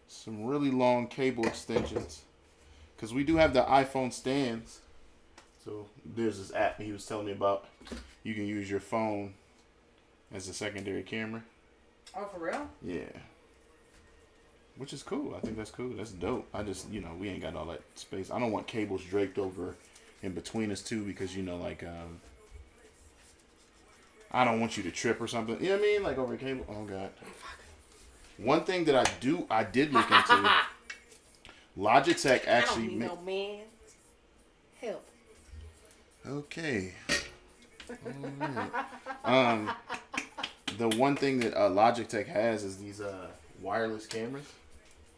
some really long cable extensions. Because we do have the iPhone stands. So there's this app he was telling me about. You can use your phone as a secondary camera. Oh, for real? Yeah. Which is cool. I think that's cool. That's dope. I just, we ain't got all that space. I don't want cables draped over in between us too because, I don't want you to trip or something. You know what I mean? Like over a cable. Oh, God. One thing that I did look into, Logitech actually... I don't need no man. Help. Okay. All right. The one thing that Logitech has is these wireless cameras.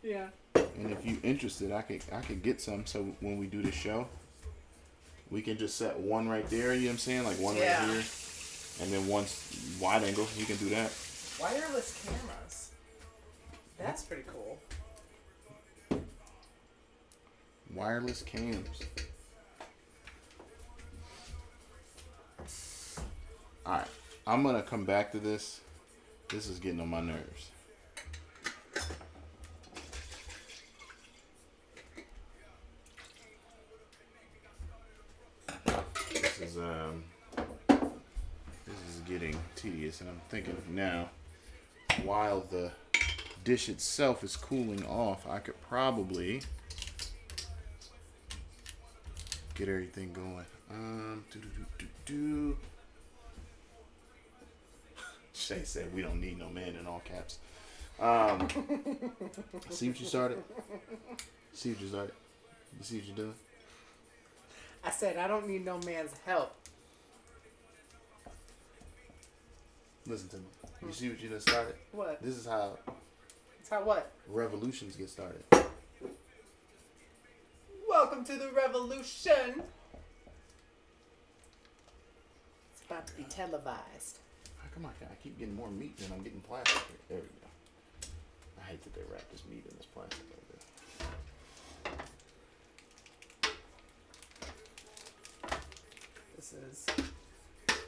Yeah. And if you're interested, I could get some. So when we do the show, we can just set one right there. You know what I'm saying? Like one right here, and then one wide angle. You can do that. Wireless cameras. That's pretty cool. Wireless cams. All right, I'm gonna come back to this. This is getting on my nerves. This is getting tedious, and I'm thinking now, while the dish itself is cooling off, I could probably get everything going. Shay said we don't need no man in all caps. See what you started? See what you started? You see what you're doing? I said I don't need no man's help. Listen to me. You see what you just started? What? This is how... It's how what? Revolutions get started. Welcome to the revolution. It's about to be televised. How come I keep getting more meat than I'm getting plastic here? There we go. I hate that they wrap this meat in this plastic like this. This is...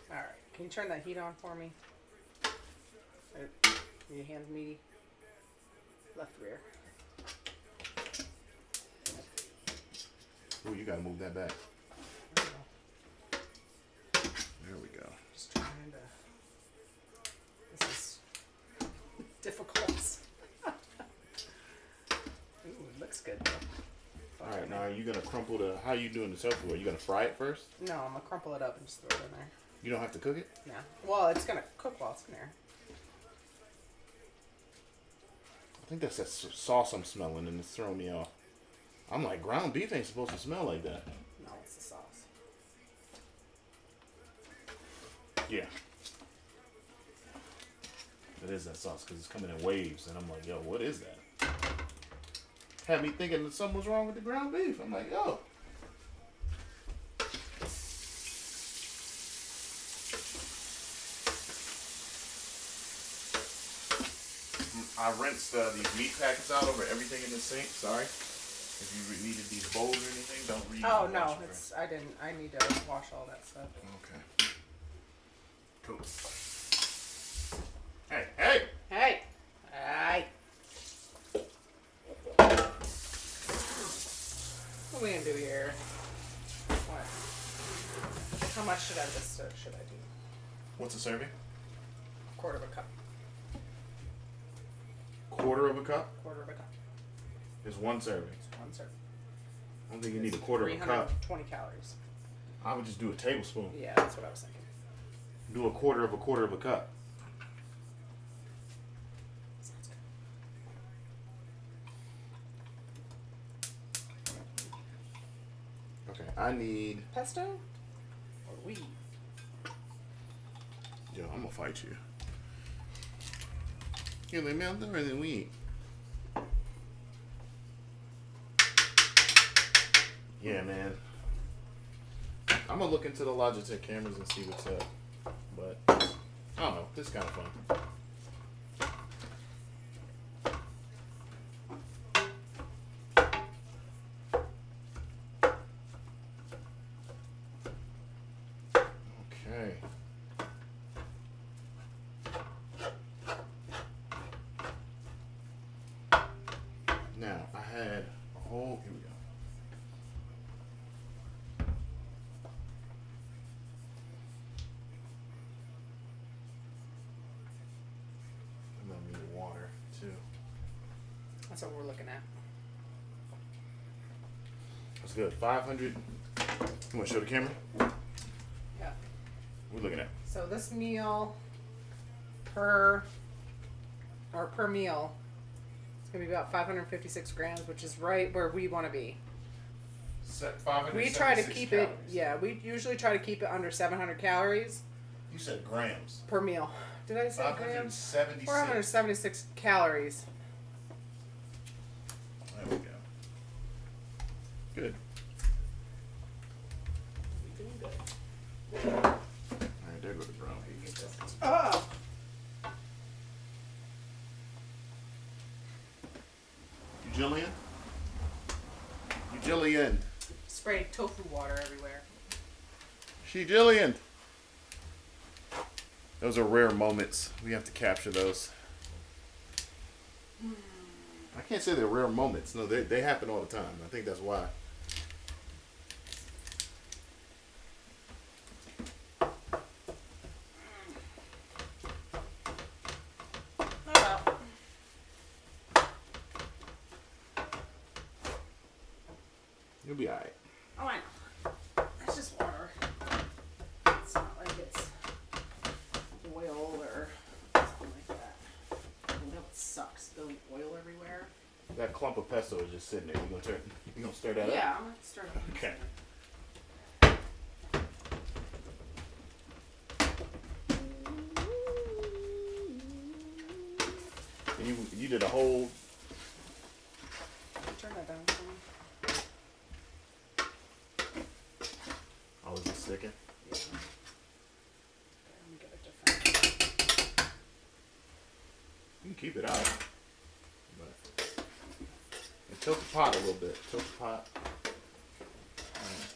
Alright, can you turn that heat on for me? Your hands meaty? Left rear. Ooh, you gotta move that back. There we go. Just trying to... This is difficult. Ooh, it looks good though. Alright, now are you gonna crumple the... How are you doing the tofu? Are you gonna fry it first? No, I'm gonna crumple it up and just throw it in there. You don't have to cook it? No. Well, it's gonna cook while it's in there. I think that's that sauce I'm smelling and it's throwing me off. I'm like, ground beef ain't supposed to smell like that. No, it's the sauce. Yeah. It is that sauce because it's coming in waves and I'm like, yo, what is that? Had me thinking that something was wrong with the ground beef. I'm like, yo. I rinsed these meat packets out over everything in the sink. Sorry. If you needed these bowls or anything, don't read. Oh no, I didn't. I need to wash all that stuff. Okay. Cool. Hey, hey! Hey! Hey! What are we gonna do here? What? How much should I do? What's a serving? Quarter of a cup. Quarter of a cup Quarter of a cup. is one serving. It's one serving. I don't think you need a quarter of a cup. 320 calories. I would just do a tablespoon. Yeah, that's what I was thinking. Do a quarter of a cup. Sounds good. Okay, I need. Pesto? Or wheat? Yo, I'm gonna fight you. You let me out there than wheat. Yeah, man. I'm gonna look into the Logitech cameras and see what's up. But I don't know. This is kind of fun. Okay. Now I had a whole. Here we go. I'm gonna need water too. That's what we're looking at. That's good. 500. You want to show the camera? Yeah. We're looking at. So this meal per meal, it's gonna be about 556 grams, which is right where we want to be. We try to keep it. Yeah, we usually try to keep it under 700 calories. You said grams. Per meal. Did I say grams? 576. 476 calories. There we go. Good. Alright, there goes the brown beef. Oh! You Jillian? You Jillian? Sprayed tofu water everywhere. She Jillian. Those are rare moments. We have to capture those. I can't say they're rare moments. No, they happen all the time. I think that's why. You'll be alright. Oh, I know. It's just water. It's not like it's oil or something like that. Oil sucks. Spilling oil everywhere. That clump of pesto is just sitting there. You gonna stir that up? Yeah, I'm gonna stir it up. Okay. You did a whole. Turn that down for me. Oh, is it sticking? Yeah. Let me get a different. You can keep it out. But and tilt the pot a little bit. Tilt the pot. Alright.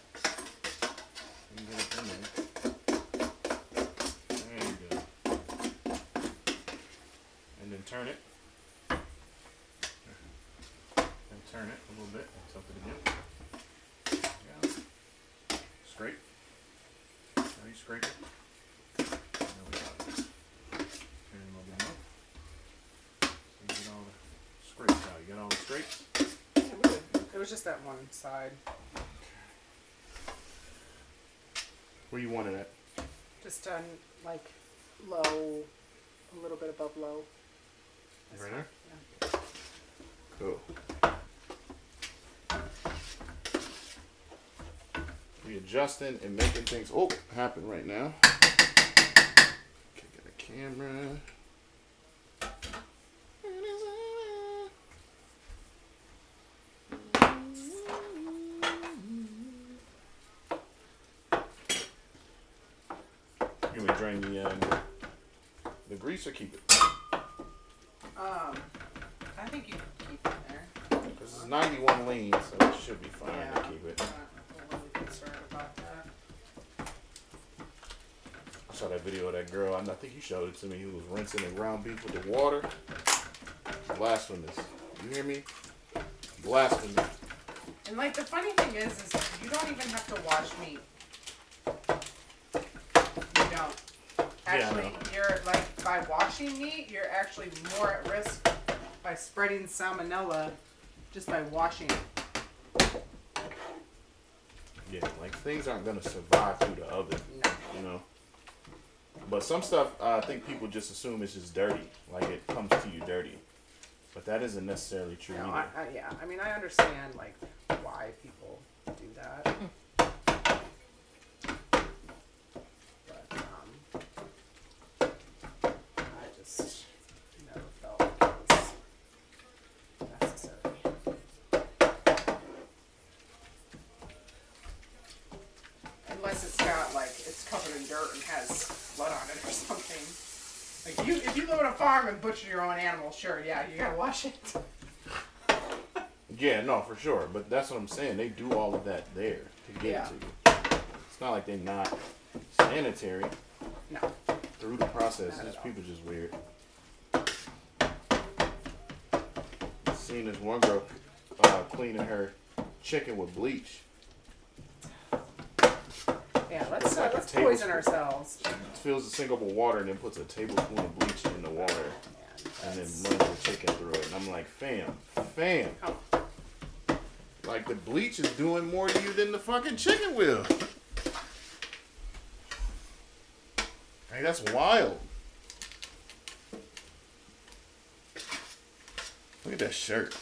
You can get it in there. There you go. And then turn it. And turn it a little bit. And tilt it again. Yeah. Scrape. Are you scraping? There we go. Turn it a little bit more. So you get all the scrapes out. You got all the scrapes? Yeah, we did. It was just that one side. Where you want it at? Just done like low, a little bit above low. Right there? Yeah. Cool. We adjusting and making things happen right now. Okay, get a camera. You gonna drain the grease or keep it? I think you can keep it there. This is 91 lean, so it should be fine to keep it. I'm not really concerned about that. I saw that video of that girl. I think you showed it to me. Who was rinsing the ground beef with the water. Blasphemous. You hear me? Blasphemous. And like the funny thing is you don't even have to wash meat. You don't. Actually, you're like by washing meat, you're actually more at risk by spreading salmonella just by washing it. Yeah, like things aren't gonna survive through the oven. No. You know. But some stuff, I think people just assume it's just dirty, like it comes to you dirty. But that isn't necessarily true No, either. yeah. I mean, I understand like why people do that. farm and butcher your own animal, sure, yeah, you gotta wash it. Yeah, no, for sure. But that's what I'm saying. They do all of that there to get it to you. It's not like they're not sanitary. No. Through the process, these people just weird. Seen this one girl cleaning her chicken with bleach. Yeah, let's tablespoon. poison ourselves. Fills the sink up with water and then puts a tablespoon of bleach in the water and then runs the chicken through it. And I'm like, fam. Oh. Like the bleach is doing more to you than the fucking chicken will. Hey, that's wild. Look at that shirt.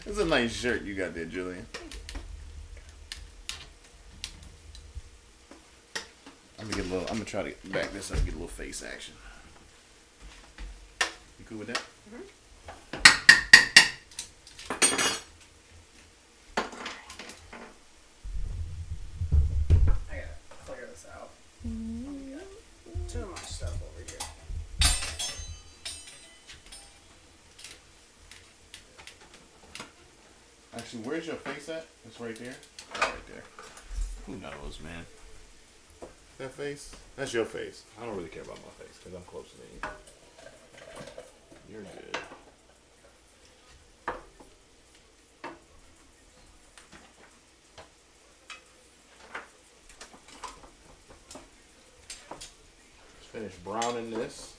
It's a nice shirt you got there, Jillian. I'm gonna try to back this up and get a little face action. You cool with that? Mm-hmm. I gotta clear this out. Too much stuff over here. Actually, where's your face at? It's right there. Oh, right there. Who knows, man? That face? That's your face. I don't really care about my face because I'm closer than you. You're good. Let's finish browning this.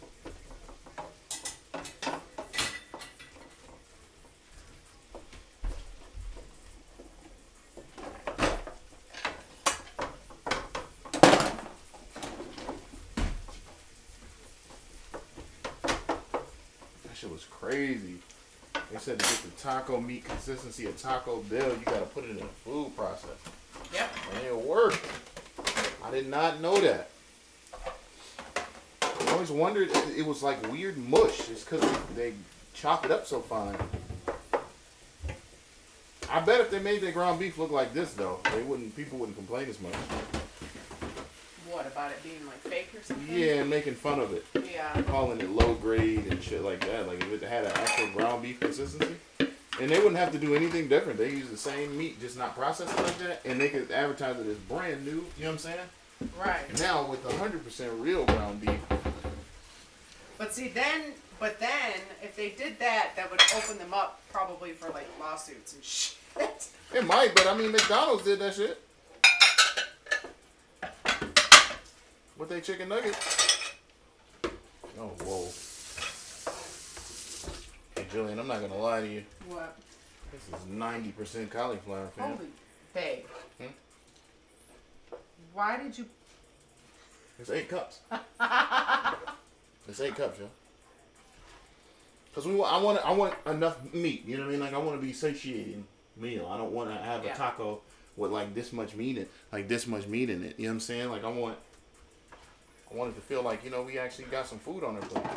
Shit was crazy. They said to get the taco meat consistency of Taco Bell, you gotta put it in a food processor. Yep. And it worked. I did not know that. I always wondered if it was like weird mush. It's because they chop it up so fine. I bet if they made their ground beef look like this though, people wouldn't complain as much. What about it being like fake or something? Yeah, and making fun of it. Yeah. Calling it low grade and shit like that. Like if it had an actual ground beef consistency. And they wouldn't have to do anything different. They use the same meat, just not process it like that. And they could advertise it as brand new. You know what I'm saying? Right. Now with 100% real ground beef. But if they did that, that would open them up probably for like lawsuits and shit. It might, but I mean McDonald's did that shit. With their chicken nuggets. Oh, whoa. Hey, Jillian, I'm not going to lie to you. What? This is 90% cauliflower, fam. Holy babe. Hmm? Why did you... It's 8 cups. It's 8 cups, yo. Because I want enough meat. You know what I mean? Like, I want to be satiating meal. I don't want to have a taco with, like, this much meat in it. You know what I'm saying? Like, I want it to feel like, we actually got some food on our plate. I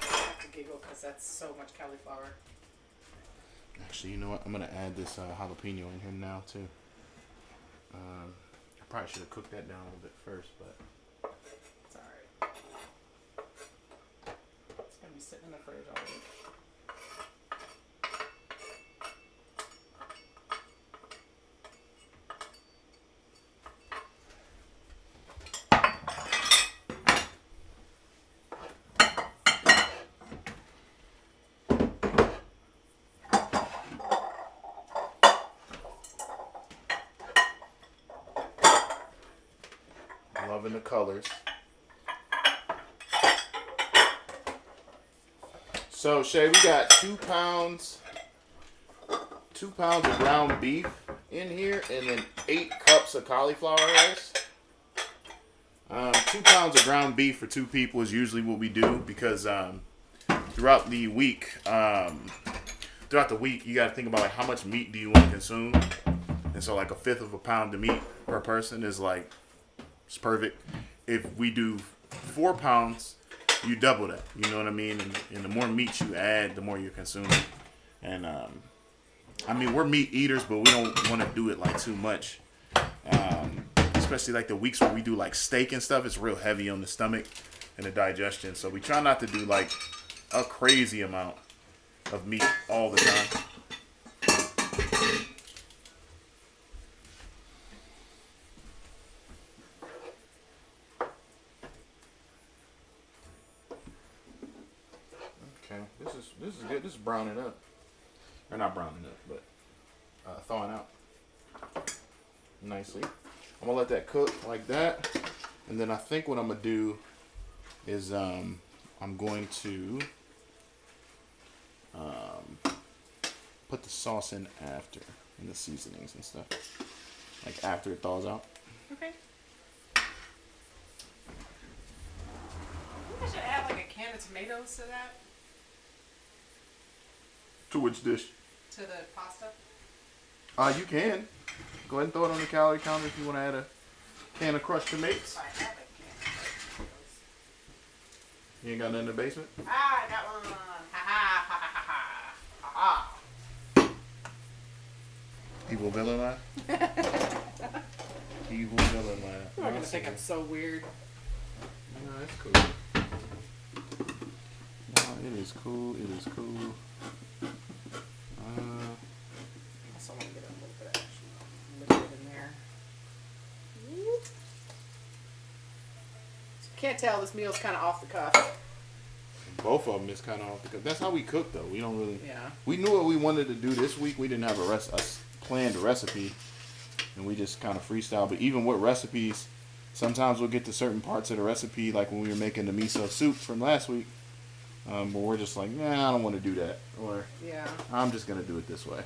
have to giggle because that's so much cauliflower. Actually, you know what? I'm going to add this jalapeno in here now, too. I probably should have cooked that down a little bit first, but... It's alright. It's going to be sitting in the fridge all week. Loving the colors. So Shay, we got 2 pounds of ground beef in here, and then 8 cups of cauliflower rice. 2 pounds of ground beef for 2 people is usually what we do because throughout the week you got to think about like how much meat do you want to consume, and so like 1/5 of a pound of meat per person is like. It's perfect. If we do 4 pounds, you double that. You know what I mean? And the more meat you add, the more you're consuming. And I mean, we're meat eaters, but we don't want to do it like too much. especially like the weeks where we do like steak and stuff, it's real heavy on the stomach and the digestion. So we try not to do like a crazy amount of meat all the time. Okay, this is good. This is browning up, or not browning up, but thawing out nicely. I'm gonna let that cook like that, and then I think what I'm gonna do is I'm going to put the sauce in after, and the seasonings and stuff, like after it thaws out. Okay. I think I should add like a can of tomatoes to that. To which dish? To the pasta. You can. Go ahead and throw it on the calorie counter if you want to add a can of crushed tomatoes. I have a can of crushed tomatoes. You ain't got nothing in the basement? Ah, I got one. Ha ha ha ha ha ha ha. Evil villain line? Evil villain line. People are gonna think I'm so weird. No, it's cool. No, it is cool. It is cool. I also want to get a little bit of actual liquid in there. Whoop. Can't tell, this meal's kind of off the cuff. Both of them is kind of off the cuff. That's how we cook, though. We don't really. Yeah. We knew what we wanted to do this week. We didn't have a planned recipe, and we just kind of freestyle. But even with recipes, sometimes we'll get to certain parts of the recipe, like when we were making the miso soup from last week. But we're just like, nah, I don't want to do that, or Yeah. I'm just gonna do it this way.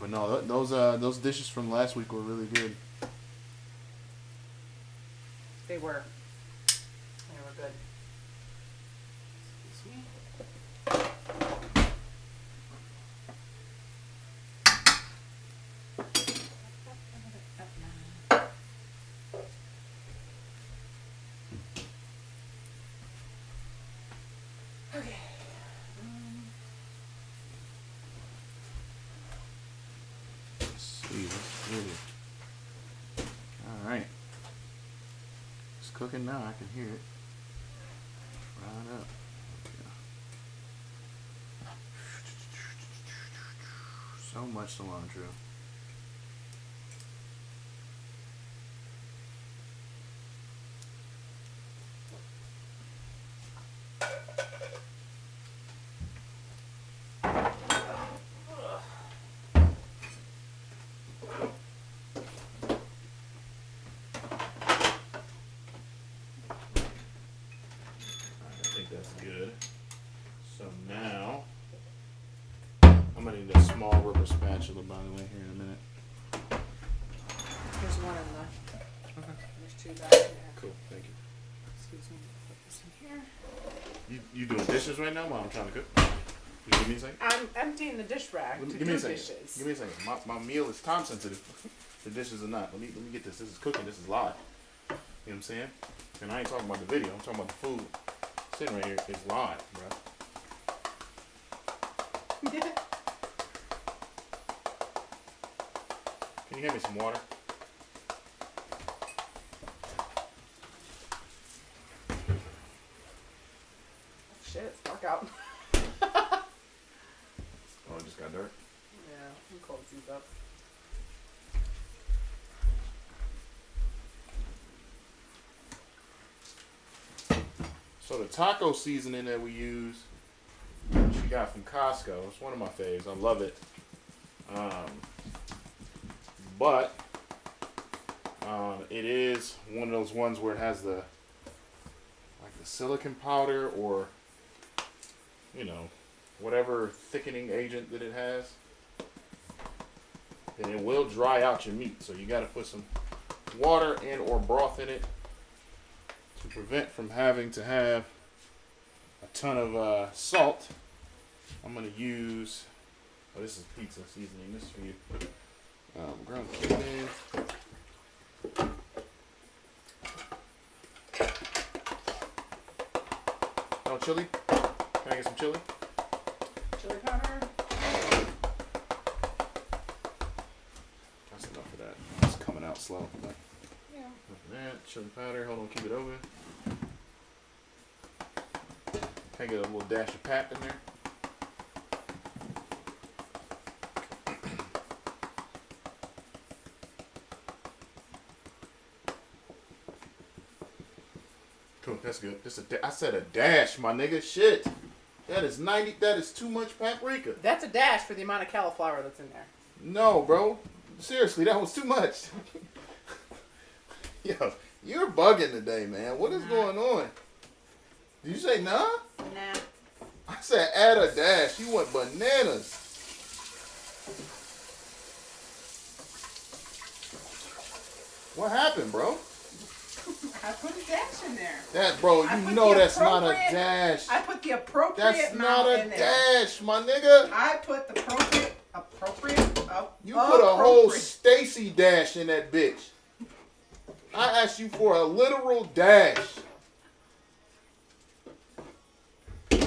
But no, those dishes from last week were really good. They were. They were good. Excuse me. Okay. Let's see, let's get it. All right. It's cooking now. I can hear it. Right up. So much cilantro. Good. So now I'm gonna need a small rubber spatula, by the way, here in a minute. There's one in the. There's two back there. Cool, thank you. Excuse me. Put this in here. You doing dishes right now while I'm trying to cook? You give me a second? I'm emptying the dish rack to Give do me a second. dishes. Give me a second. My meal is time sensitive. The dishes are not. Let me get this. This is cooking. This is live. You know what I'm saying? And I ain't talking about the video. I'm talking about the food. Sitting right here is live, bro. Can you hand me some water? Shit, it's dark out. Oh, it just got dark. Yeah, I'm cold these up. So the taco seasoning that we use, she got from Costco. It's one of my faves. I love it. But it is one of those ones where it has the silicon powder, or whatever thickening agent that it has, and it will dry out your meat. So you got to put some water and or broth in it to prevent from having to have a ton of salt. I'm gonna use, this is pizza seasoning. This is for you. Ground chicken. No chili? Can I get some chili? Chili powder. out slow. But Yeah. that chili powder. Hold on, keep it open. Can I get a little dash of pap in there? Cool, that's good. I said a dash, my nigga. Shit. That is 90. That is too much paprika. That's a dash for the amount of cauliflower that's in there. No, bro. Seriously, that was too much. Yo, you're bugging today, man. What is going on? Did you say nah? Nah. I said add a dash. You went bananas. What happened, bro? I put a dash in there. That, bro, you know that's not a dash. I put the appropriate That's amount not a in there. dash, my nigga. I put the appropriate. You put a whole Stacy dash in that bitch. I asked you for a literal dash. And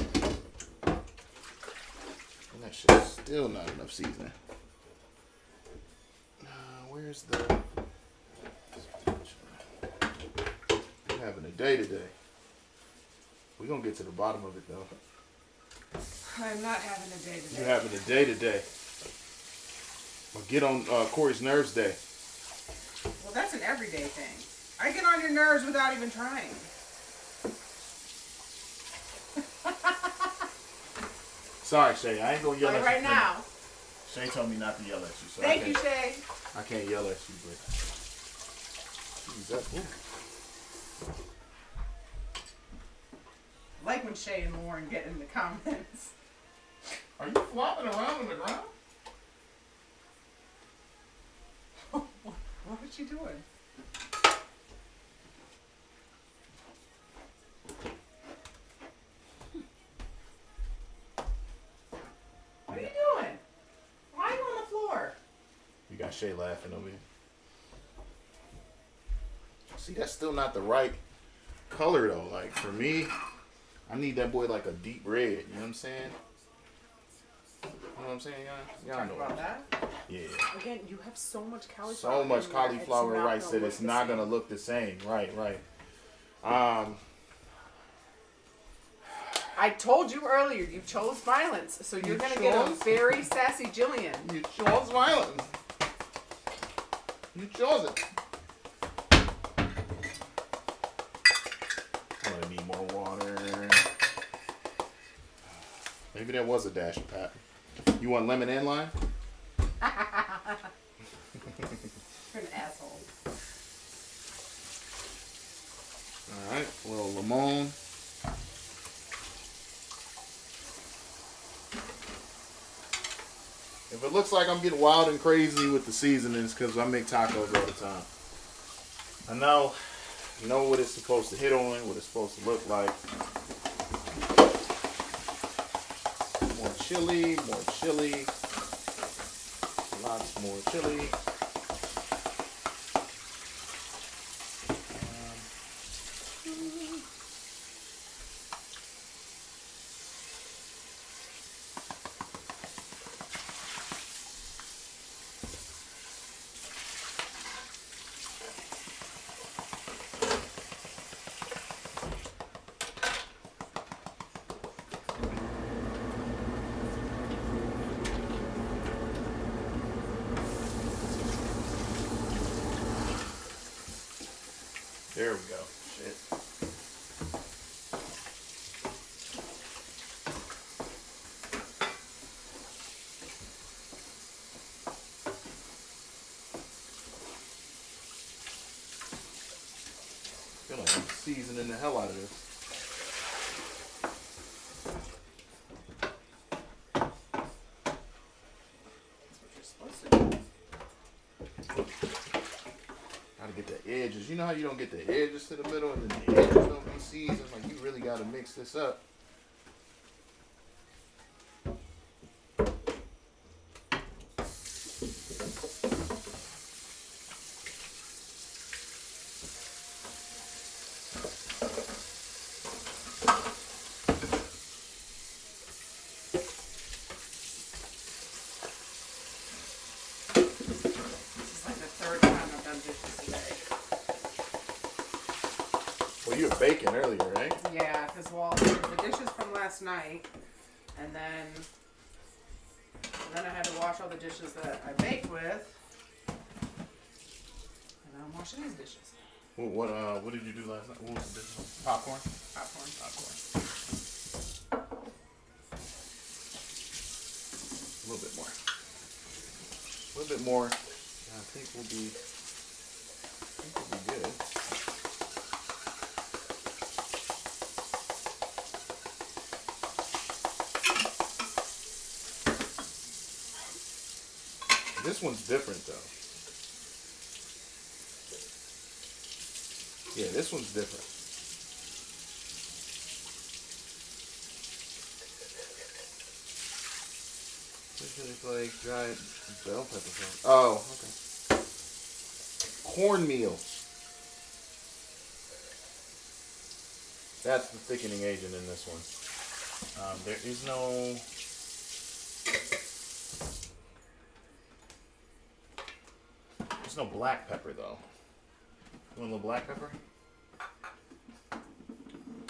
that shit's still not enough seasoning. Where's the... We're having a day today. We're going to get to the bottom of it, though. I'm not having a day today. You're having a day today. Or get on Cory's nerves day. Well, that's an everyday thing. I get on your nerves without even trying. Sorry, Shay. I ain't going to yell at you. Right now. Shay told me not to yell at you. So Thank you, Shay. I can't yell at you, but... Jeez, that's... I like when Shay and Lauren get in the comments. Are you flopping around on the ground? What was she doing? What are you doing? Why are you on the floor? You got Shay laughing over here. See, that's still not the right color, though. Like, for me, I need that boy like a deep red. You know what I'm saying? You know what I'm saying, y'all? Y'all know about that? Yeah. Again, you have so much cauliflower. So much cauliflower rice that it's not going to look the same. Right. I told you earlier, you chose violence, so you're going to get a very sassy Jillian. You chose violence. You chose it. I'm going to need more water. Maybe there was a dash of pap. You want lemon and lime? You're an asshole. Alright, a little lemon. If it looks like I'm getting wild and crazy with the seasonings, because I make tacos all the time. I know what it's supposed to hit on, what it's supposed to look like. More chili, lots more chili. There we go. Shit. I feel like I'm seasoning the hell out of this. That's what you're supposed to do. Gotta get the edges. You know how you don't get the edges to the middle and then the edges don't be seasoned? Like, you really gotta mix this up. you were baking earlier, right? Yeah, because the dishes from last night, and then I had to wash all the dishes that I baked with, and now I'm washing these dishes. What did you do last night? What was the dish? Popcorn? Popcorn. A little bit more. A little bit more. I think we'll be good. This one's different though. Yeah, this one's different. Chili flakes, dried bell pepper flakes. Oh, okay. Cornmeal. That's the thickening agent in this one. There is no... There's no black pepper though. You want a little black pepper?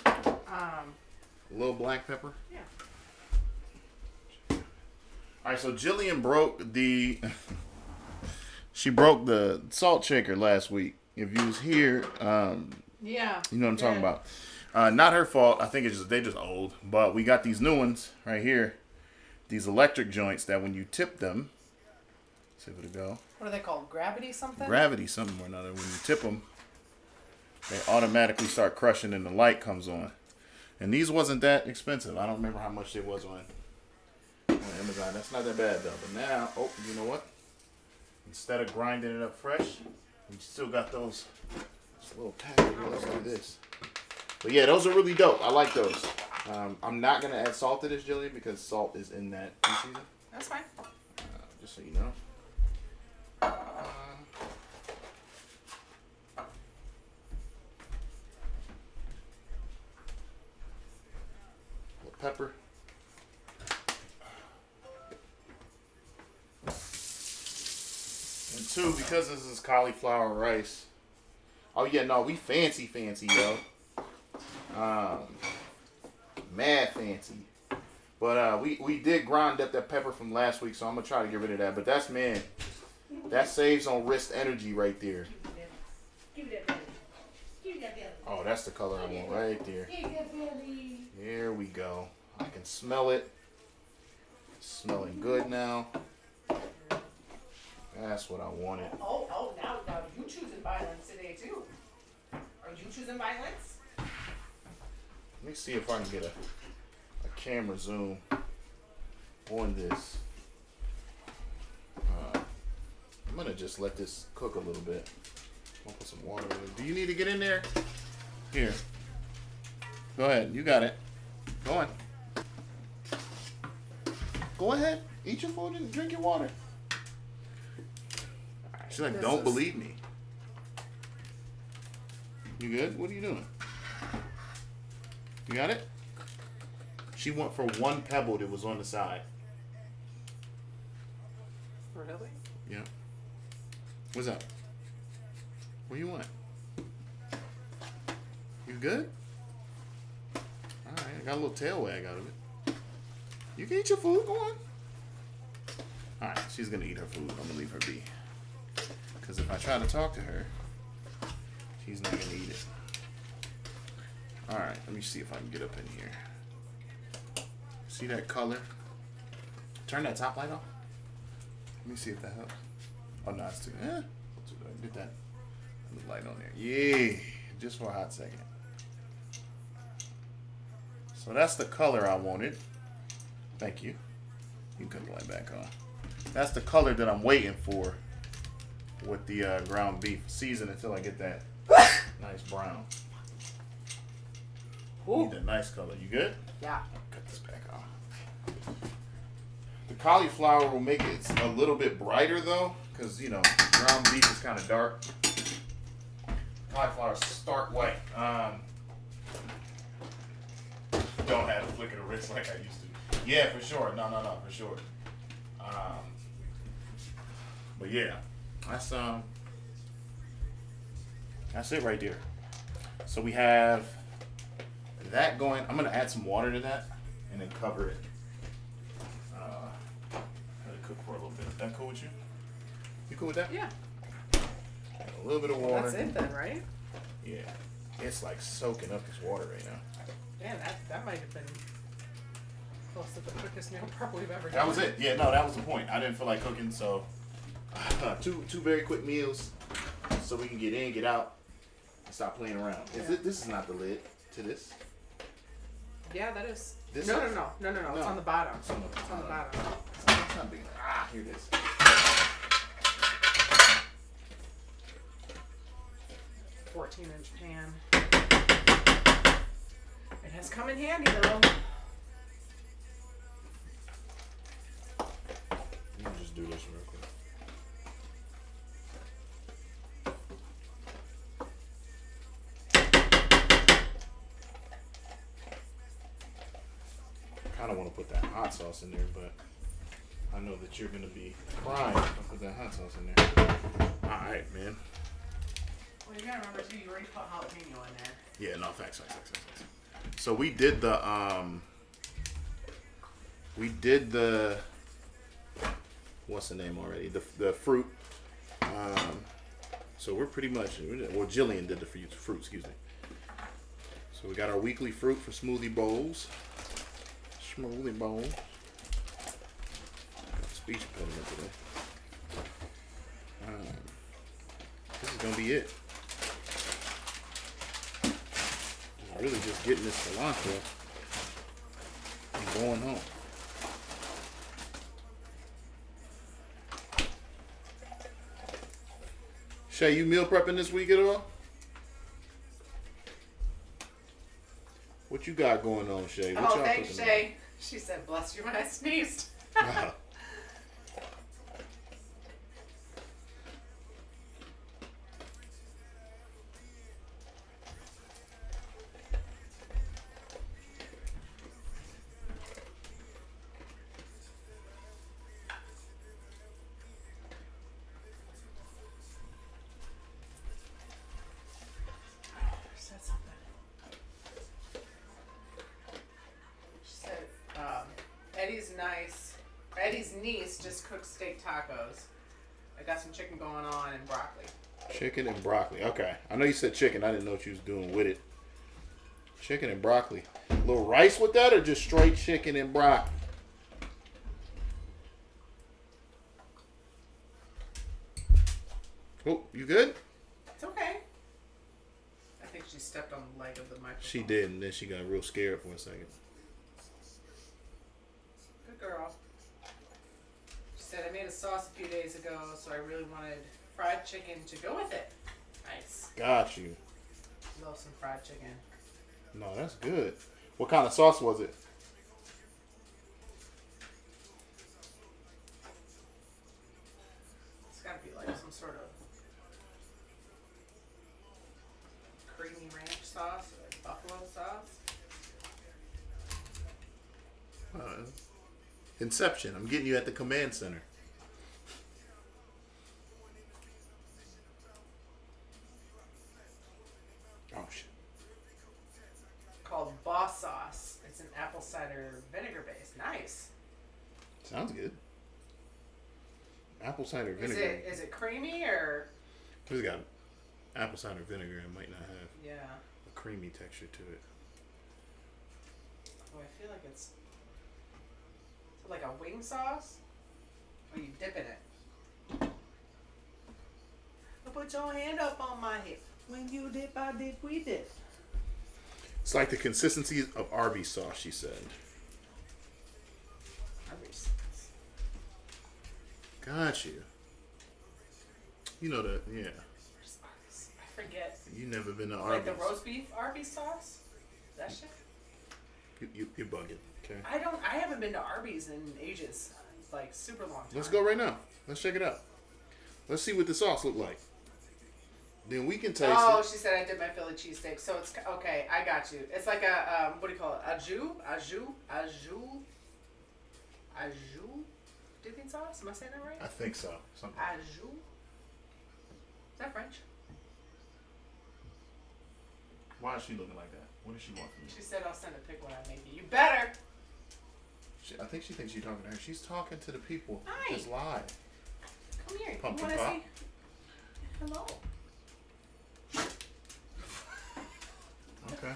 A little black pepper? Yeah. Alright, so Jillian broke the... She broke the salt shaker last week. If you was here, Yeah. you know what I'm talking about. Not her fault. I think it's just they just old. But we got these new ones right here. These electric joints that when you tip them, let's see if it'll go. What are they called? Gravity something? Gravity something or another. When you tip them, they automatically start crushing and the light comes on. And these wasn't that expensive. I don't remember how much it was on Amazon. That's not that bad though. But now, oh, you know what? Instead of grinding it up fresh, we still got those little packets. Let's do this. But yeah, those are really dope. I like those. I'm not gonna add salt to this, Jillian, because salt is in that season. That's fine. Just so you know. Little pepper. And two, because this is cauliflower rice. Oh yeah, no, we fancy, yo. Mad fancy. But we did grind up that pepper from last week, so I'm gonna try to get rid of that. But that's, man, that saves on wrist energy right there. Oh, that's the color I want right there. There we go. I can smell it. It's smelling good now. That's what I wanted. Oh, now you choosing violence today too. Are you choosing violence? Let me see if I can get a camera zoom on this. I'm gonna just let this cook a little bit. I'll put some water in it. Do you need to get in there? Here. Go ahead. You got it. Go on. Go ahead. Eat your food and drink your water. She's like, don't believe me. You good? What are you doing? You got it? She went for one pebble that was on the side. Really? Yeah. What's up? What do you want? You good? Alright, I got a little tail wag out of it. You can eat your food, go on. Alright, she's gonna eat her food. I'm gonna leave her be. Because if I try to talk to her, she's not gonna eat it. Alright, let me see if I can get up in here. See that color? Turn that top light off. Let me see if that helps. Oh no, it's too. Get that light on there. Yeah, just for a hot second. So that's the color I wanted. Thank you. You can cut the light back on. That's the color that I'm waiting for with the ground beef. Season until I get that nice brown. Need a nice color. You good? Yeah. Cut this back off. The cauliflower will make it a little bit brighter though, because you know ground beef is kind of dark. Cauliflower is stark white. Don't have to flicker the wrist like I used to. Yeah, for sure. No, for sure. But yeah, that's it right there. So we have that going. I'm gonna add some water to that and then cover it. Let it cook for a little bit. Is that cool with you? You cool with that? Yeah. Add a little bit of water. Well, that's it then, right? Yeah. It's like soaking up this water right now. Man, that might have been close to the quickest meal prep we've ever done. That was it. Yeah, no, that was the point. I didn't feel like cooking, so two very quick meals, so we can get in, get out, and stop playing around. This is not the lid to this. Yeah, that is. This No. is- It's on the bottom. It's on the bottom. It's not big. Here it is. 14-inch pan. It has come in handy though. Let me just do this real quick. I kind of want to put that hot sauce in there, but I know that you're going to be crying if I put that hot sauce in there. All right, man. Well, you gotta remember too, you already put jalapeno in there. Yeah, no, facts. So we did the what's the name already? The fruit. So we're pretty much, well, Jillian did the fruit, excuse me. So we got our weekly fruit for smoothie bowls. Smoothie bowl. Speech impediment today. This is gonna be it. Really just getting this cilantro and going home. Shay, you meal prepping this week at all? What you got going on, Shay? What y'all Thanks, cooking Shay. She said, bless you when I sneezed. on? Said something. She said, Eddie's niece just cooked steak tacos. I got some chicken going on and broccoli. Chicken and broccoli. Okay. I know you said chicken. I didn't know what you was doing with it. Chicken and broccoli. A little rice with that or just straight chicken and broccoli? Oh, you good? It's okay. I think she stepped on the leg of the microphone. She did, and then she got real scared for a second. Good girl. She said, I made a sauce a few days ago, so I really wanted fried chicken to go with it. Nice. Got you. Love some fried chicken. No, that's good. What kind of sauce was it? It's gotta be like some sort of creamy ranch sauce or like buffalo sauce. Inception. I'm getting you at the command center. Oh, shit. Called Boss Sauce. It's an apple cider vinegar base. Nice. Sounds good. Apple cider vinegar. Is it creamy or? It's got apple cider vinegar. It might not have Yeah. a creamy texture to it. Oh, I feel like it's like a wing sauce. Or you dip in it. Put your hand up on my hip. When you dip, I dip, we dip. It's like the consistency of Arby's sauce, she said. Arby's. Got you. You know that, yeah. Where's Arby's? I forget. You never been to Like Arby's. the roast beef Arby's sauce? That shit? You're bugging, okay? I haven't been to Arby's in ages. Like super long time. Let's go right now. Let's check it out. Let's see what the sauce look like. Then we can taste Oh, it. she said I did my Philly cheesesteak. So it's okay. I got you. It's like a what do you call it? Au jus dipping sauce. Am I saying that right? I think so. Something. Au jus. Is that French? Why is she looking like that? What does she want from me? She said I'll send a pic when I make it. You better. I think she thinks you're talking to her. She's talking to the people. Hi. Just live. Come here. Pumpkin you want to pop. say hello? Okay.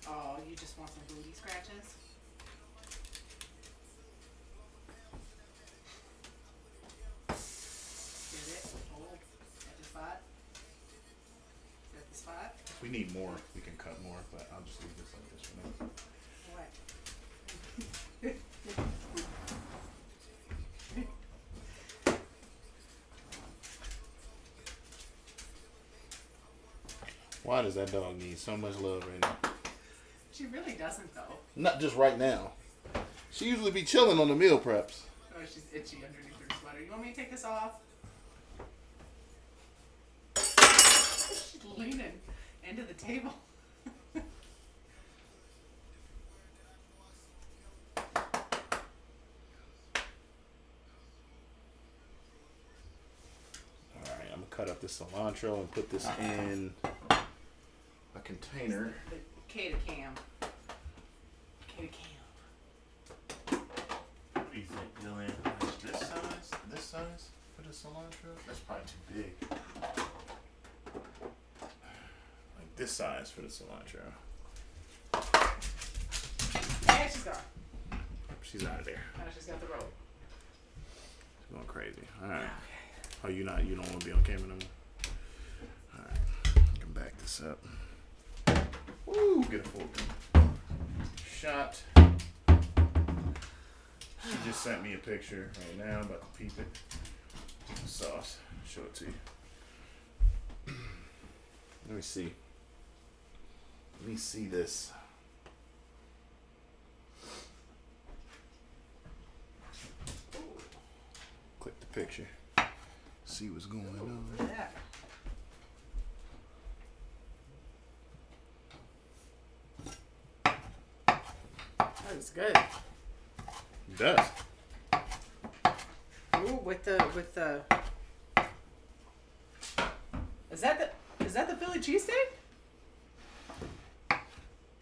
Oh, you just want some booty scratches? Get it? Oh, at the spot? Is that the spot? If we need more, we can cut more, but I'll just leave this like this for now. What? Why does that dog need so much love right now? She really doesn't, though. Not just right now. She usually be chilling on the meal preps. Oh, she's itchy underneath her sweater. You want me to take this off? She's leaning into the table. Alright, I'm gonna cut up this cilantro and put this in a container. The Keto cam. Keto cam. What do you think, Jillian? This size? This size for the cilantro? That's probably too big. Like this size for the cilantro. Yeah, she's gone. She's out of there. Now she's got the rope. She's going crazy. Alright. Okay. Oh, you don't want to be on camera no more? Alright. I can back this up. Woo! Get a full shot. She just sent me a picture right now. I'm about to peep it. The sauce. Show it to you. Let me see. Let me see this. Click the picture. See what's going on. Yeah. That was good. It does. Ooh, with the Is that the Philly cheesesteak?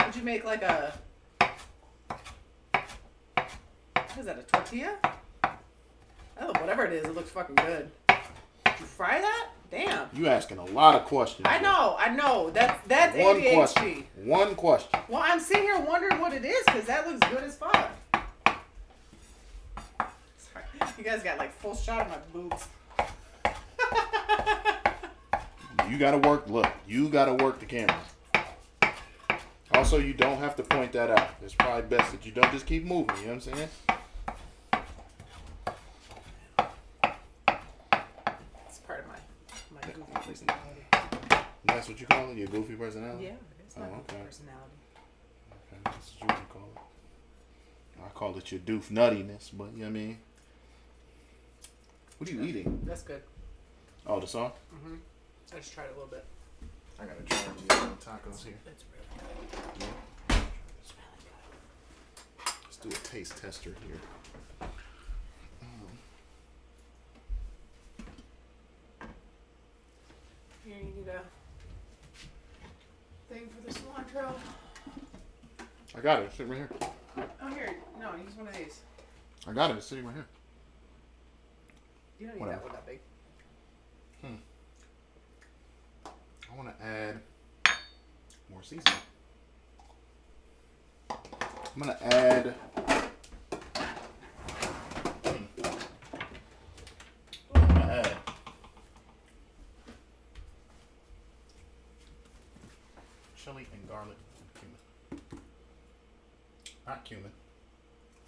Would you make like a what is that, a tortilla? Oh, whatever it is, it looks fucking good. Did you fry that? Damn. You asking a lot of questions. I know. That's One ADHD. question. One question. Well, I'm sitting here wondering what it is because that looks good as fuck. Sorry. You guys got like full shot of my boobs. You gotta work. Look, you gotta work the camera. Also, you don't have to point that out. It's probably best that you don't just keep moving. You know what I'm saying? It's part of my goofy personality. That's what you call it? Your goofy personality? Yeah, it's my goofy okay. personality. Okay, that's what you call it. I call it your doof nuttiness, but you know what I mean? What are you eating? That's good. Oh, the sauce? Mm-hmm. I just tried it a little bit. I gotta try these tacos here. It's really good. Yeah. It's really good. Let's do a taste tester here. Here, you need a thing for the cilantro. I got it. It's sitting right here. Oh, here. No, use one of these. I got it. It's sitting right here. You don't need Whatever. that one that big. I want to add more seasoning. I'm going to add chili and garlic and cumin. Not cumin.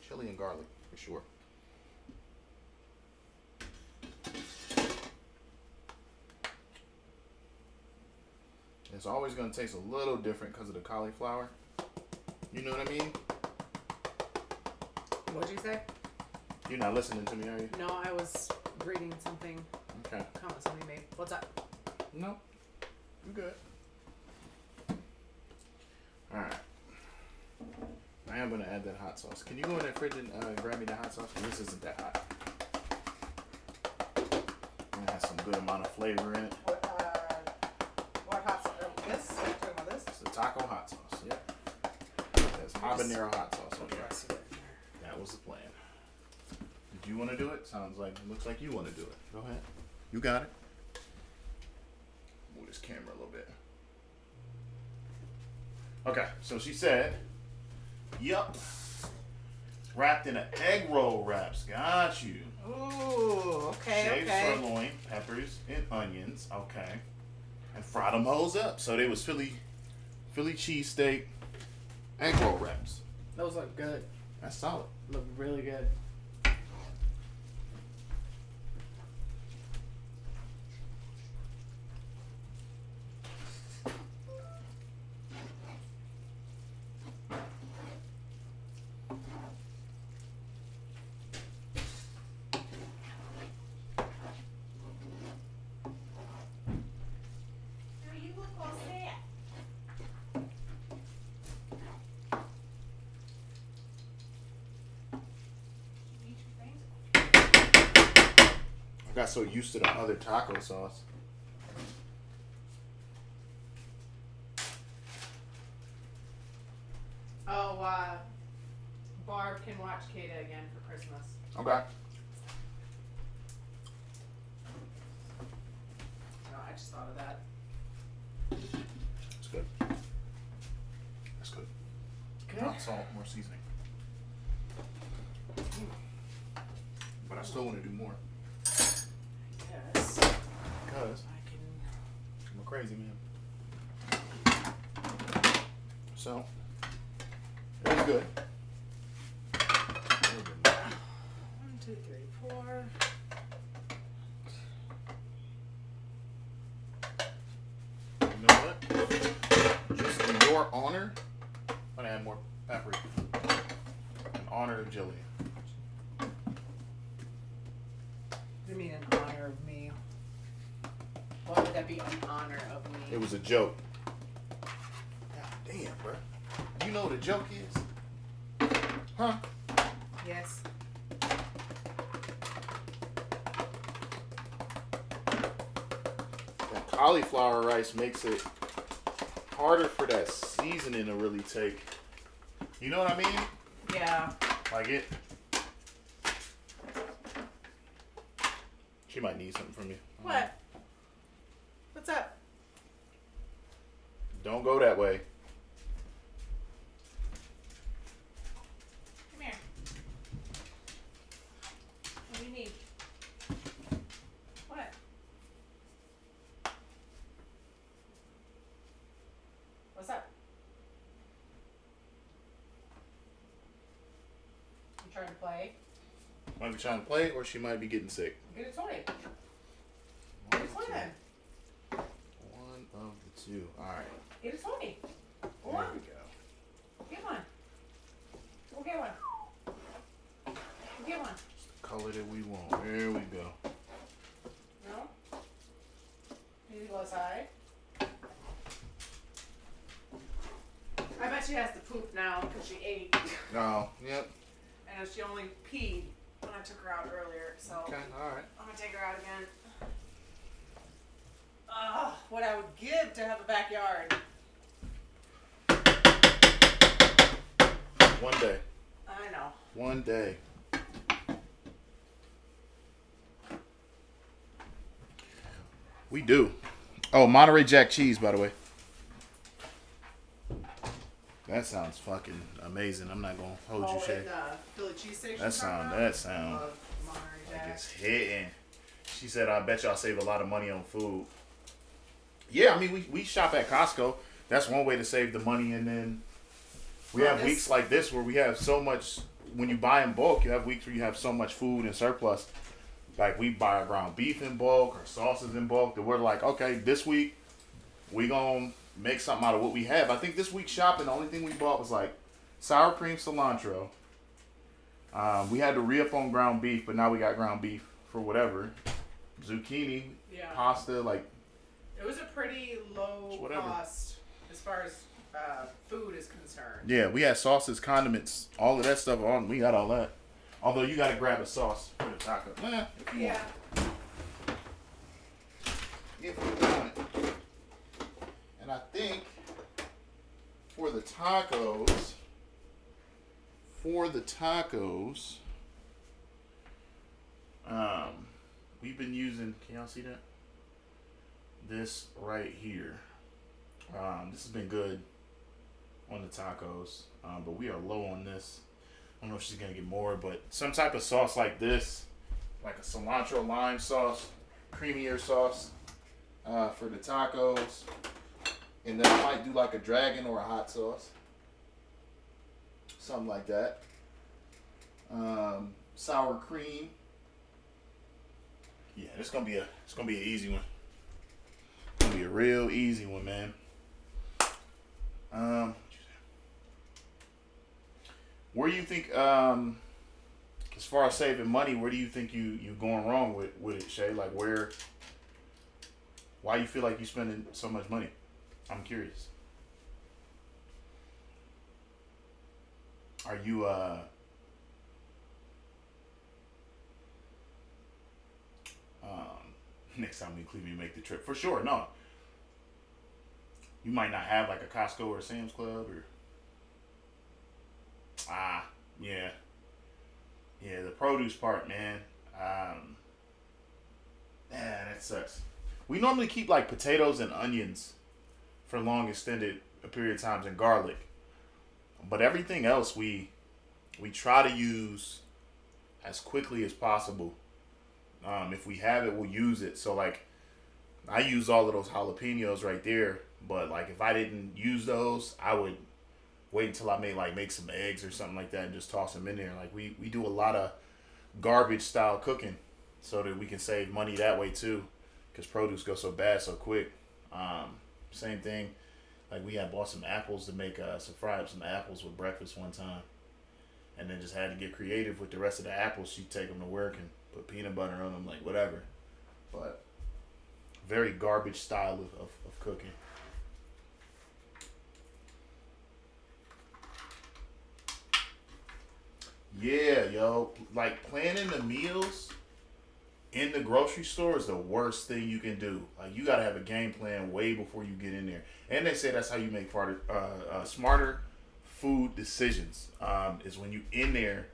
Chili and garlic for sure. It's always going to taste a little different because of the cauliflower. You know what I mean? What'd you say? You're not listening to me, are you? No, I was reading something. Okay. Comment somebody made. What's up? No. I'm good. Alright. I am going to add that hot sauce. Can you go in that fridge and grab me the hot sauce? This isn't that hot. It has some good amount of flavor in it. taco hot sauce. Yep. There's habanero hot sauce on here. That was the plan. Did you want to do it? Looks like you want to do it. Go ahead. You got it. Move this camera a little bit. Okay, so she said, yup. Wrapped in an egg roll wraps. Got you. Ooh, okay, Shaved okay. sirloin, peppers, and onions. Okay. And fried them hoes up. So they was Philly cheesesteak egg roll wraps. Those look good. That's solid. Look really good. I got so used to the other taco sauce. Oh, Barb can watch Keto again for Christmas. Okay. Oh, I just thought of that. That's good. That's good. Good. Not salt, more seasoning. But I still want to do more. Yes. Because I'm a crazy man. So, it was good. 1, 2, 3, 4. You know what? Just in your honor, I'm going to add more paprika. In honor of Jillian. You mean in honor of me? Why would that be in honor of me? It was a joke. God damn, bro. You know what a joke is? Huh? Yes. That cauliflower rice makes it harder for that seasoning to really take. You know what I mean? Yeah. Like it. She might need something from you. What? What's up? Don't go that way. Come here. What do you need? What? What's up? You trying to play? Might be trying to play, or she might be getting sick. Get a toy. Get a toy then. One of the two. Alright. Get a toy. Go There on. we go. Get one. Go get one. Go get one. It's the color that we want. There we go. No? Need to go outside? I bet she has to poop now because she ate. Oh, yep. And she only peed when I took her out earlier, so Okay, alright. I'm gonna take her out again. What I would give to have a backyard. One day. I know. One day. We do. Oh, Monterey Jack cheese, by the way. That sounds fucking amazing. I'm not gonna hold you, Shay. And Philly cheesesteak. That sound like it's hitting. She said, I bet y'all save a lot of money on food. Yeah, I mean, we shop at Costco. That's one way to save the money. And then we have weeks like this where we have so much. When you buy in bulk, you have weeks where you have so much food in surplus. Like, we buy our ground beef in bulk or sauces in bulk that we're like, okay, this week we gonna make something out of what we have. I think this week's shopping, the only thing we bought was like sour cream cilantro. We had to re-up on ground beef, but now we got ground beef for whatever. Zucchini, pasta, like. It was a pretty low cost as far as food is concerned. Yeah, we had sauces, condiments, all of that stuff on. We got all that. Although you got to grab a sauce for the taco. If you want. If you want it. And I think for the tacos, we've been using, can y'all see that? This right here. This has been good on the tacos, but we are low on this. I don't know if she's gonna get more, but some type of sauce like this, like a cilantro lime sauce, creamier sauce for the tacos. And then I might do like a dragon or a hot sauce. Something like that. Sour cream. Yeah, it's gonna be an easy one. It's gonna be a real easy one, man. Where do you think, as far as saving money, where do you think you going wrong with it, Shay? Like why you feel like you spending so much money? I'm curious. Are you next time we in Cleveland, you make the trip for sure? No, you might not have like a Costco or a Sam's Club or yeah, the produce part, man. That sucks. We normally keep like potatoes and onions for long extended period of times and garlic, but everything else we try to use as quickly as possible. If we have it, we'll use it. So like I use all of those jalapenos right there, but like if I didn't use those, I would wait until I make some eggs or something like that and just toss them in there. Like we do a lot of garbage style cooking so that we can save money that way too, because produce goes so bad so quick. Same thing, like we had bought some apples to make fry up some apples with breakfast one time, and then just had to get creative with the rest of the apples. She'd take them to work and put peanut butter on them, like whatever. But very garbage style of cooking. Yeah, yo, like planning the meals in the grocery store is the worst thing you can do. Like you gotta have a game plan way before you get in there. And they say that's how you make smarter food decisions. Is when you in there.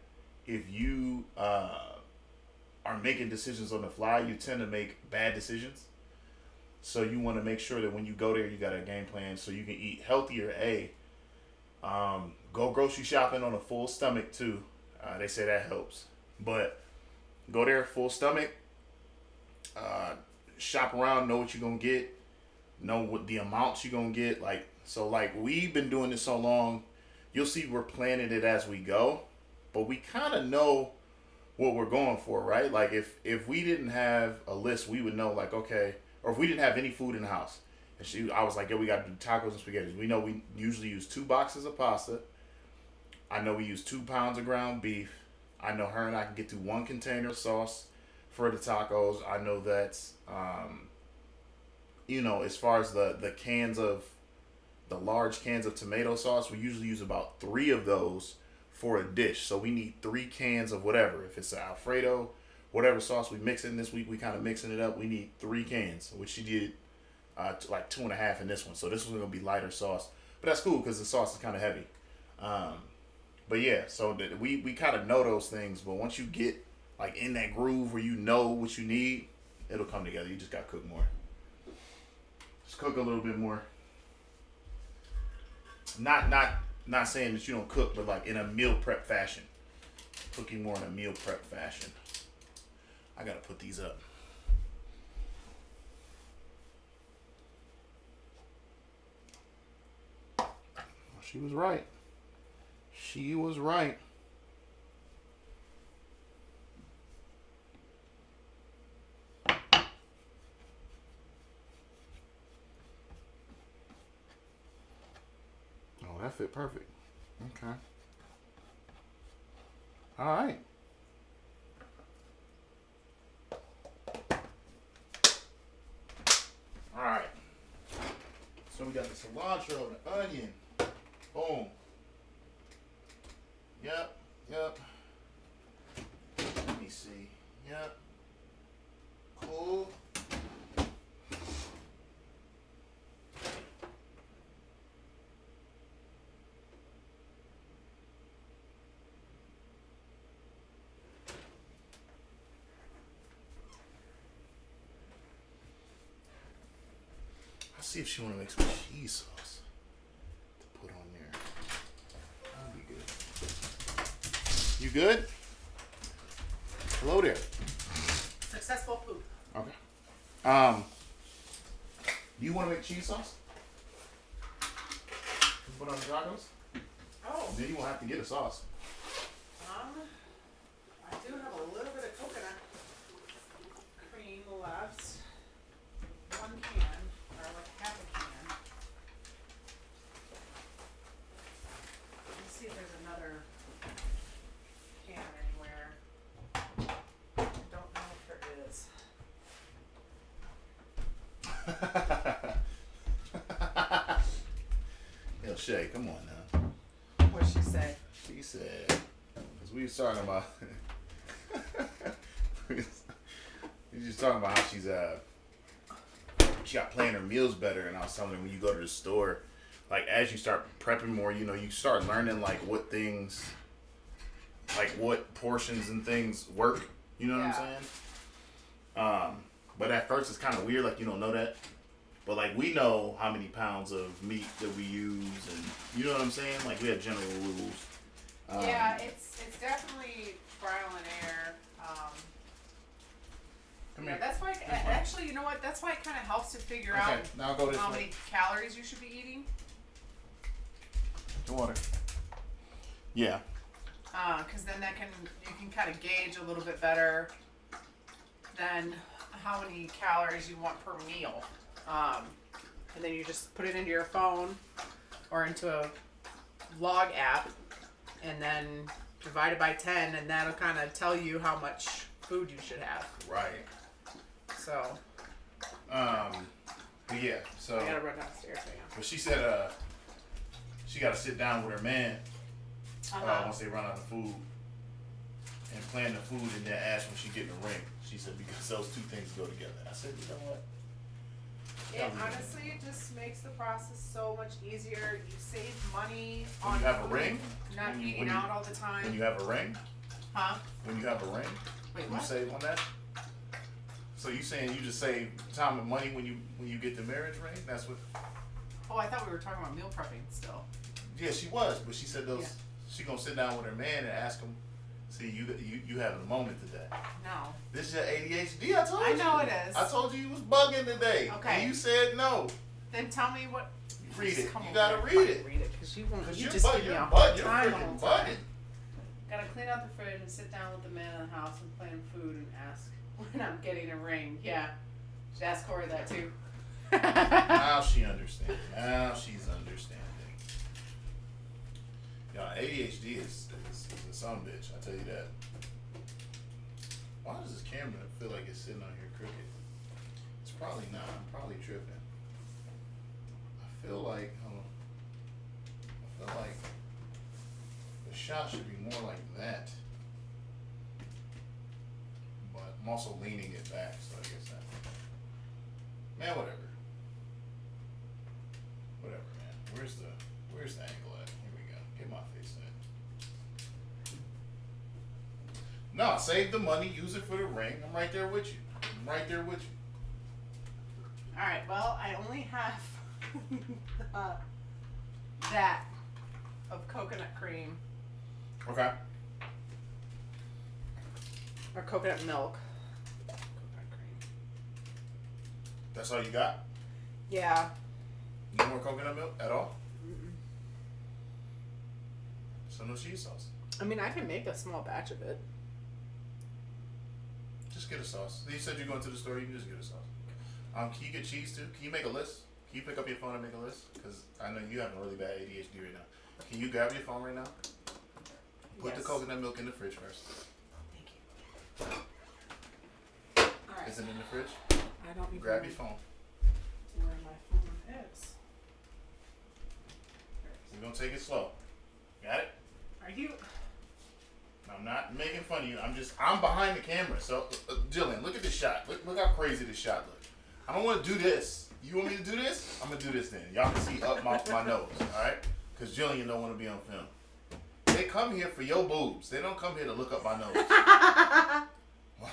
If you are making decisions on the fly, you tend to make bad decisions. So you want to make sure that when you go there, you got a game plan so you can eat healthier. Go grocery shopping on a full stomach too. They say that helps. But go there full stomach. Shop around, know what you're gonna get, know what the amounts you're gonna get. Like we've been doing this so long, you'll see we're planning it as we go, but we kind of know what we're going for, right? Like if we didn't have a list, we would know like, okay, or if we didn't have any food in the house, and I was like, yo, we got to do tacos and spaghetti. We know we usually use 2 boxes of pasta. I know we use 2 pounds of ground beef. I know her and I can get through 1 container of sauce for the tacos. I know that's, as far as the cans of, the large cans of tomato sauce, we usually use about 3 of those for a dish. So we need 3 cans of whatever. If it's an Alfredo, whatever sauce we mix in this week, we kind of mixing it up. We need 3 cans, which she did like 2.5 in this one. So this one's going to be lighter sauce. But that's cool because the sauce is kind of heavy. But yeah, so we kind of know those things. But once you get like in that groove where you know what you need, it'll come together. You just got to cook more. Just cook a little bit more. Not saying that you don't cook, but like in a meal prep fashion. Cooking more in a meal prep fashion. I gotta put these up. She was right. She was right. Oh, that fit perfect. Okay. All right. All right. So we got the cilantro, the onion. Boom. Yep. Let me see. Yep. Cool. see if she want to make some cheese sauce to put on there. That'll be good. You good? Hello there. Successful poop. Okay. Do you want to make cheese sauce? Put on the tacos? Oh. Then you won't have to get a sauce. I do have a little bit of coconut cream left. 1 can, or like half a can. Let me see if there's another can anywhere. I don't know if there is. Yo, Shay, come on now. What'd she say? She said, because we was talking about, we was just talking about how she got planning her meals better, and I was telling her when you go to the store, like as you start prepping more, you know, you start learning like what things, like what portions and things work. You know what I'm saying? But at first it's kind of weird, like you don't know that. But like we know how many pounds of meat that we use, and you know what I'm saying. Like we have general rules. Yeah, it's definitely trial and error. Come Yeah, here. that's why. Actually, you know what? That's why it kind of helps to figure out Now go this how way. many calories you should be eating. The water. Yeah. Because then you can kind of gauge a little bit better than how many calories you want per meal. And then you just put it into your phone or into a log app, and then divide it by 10, and that'll kind of tell you how much food you should have. Right. So. But yeah. So. I gotta run downstairs. Hang on. But she said, she got to sit down with her man once they run out of food, and plan the food, and then ask when she getting a ring. She said because those two things go together. I said, you know what? Honestly, it just makes the process so much easier. You save money When on you have a food, ring? not When eating you- out all the time. When you have a ring? Huh? When you have a ring? Wait, You what? save on that? So you saying you just save time and money when you get the marriage ring? That's what. Oh, I thought we were talking about meal prepping still. Yeah, she was, but she said those. Yeah. She gonna sit down with her man and ask him. See, you having a moment today. No. This is your ADHD. I told you. I know it is. I told you was bugging today. Okay. And you said no. Then tell me what. Read Just it. come You over gotta here and read fucking it. Read it, because you won't. Cause You you're just give me a hard you're time freaking all the time. bugging. Gotta clean out the fridge and sit down with the man in the house and plan food and ask when I'm getting a ring. Yeah. Should ask Cory that too. Now she understands. Now she's understanding. Yeah, ADHD is a son bitch. I tell you that. Why does this camera feel like it's sitting on here crooked? It's probably not. I'm probably tripping. I feel like, hold on. I feel like the shot should be more like that. But I'm also leaning it back, so I guess that. Man, whatever. Whatever, man. Where's the angle at? Here we go. Get my face in it. No, save the money, use it for the ring. I'm right there with you. I'm right there with you. Alright, well, I only have that of coconut cream. Okay. Or coconut milk. Coconut cream. That's all you got? Yeah. No more coconut milk at all? Mm-mm. So no cheese sauce. I mean, I can make a small batch of it. Just get a sauce. You said you're going to the store, you can just get a sauce. Can you get cheese too? Can you make a list? Can you pick up your phone and make a list? Because I know you have a really bad ADHD right now. Can you grab your phone right now? Put the Yes. coconut milk in the fridge first. Thank you. Alright. Is it in the fridge? I don't even Grab know your phone. where my phone is. We're going to take it slow. Got it? Are you... I'm not making fun of you. I'm behind the camera. So, Jillian, look at this shot. Look how crazy this shot looks. I don't want to do this. You want me to do this? I'm going to do this then. Y'all can see up my nose, alright? Because Jillian don't want to be on film. They come here for your boobs. They don't come here to look up my nose.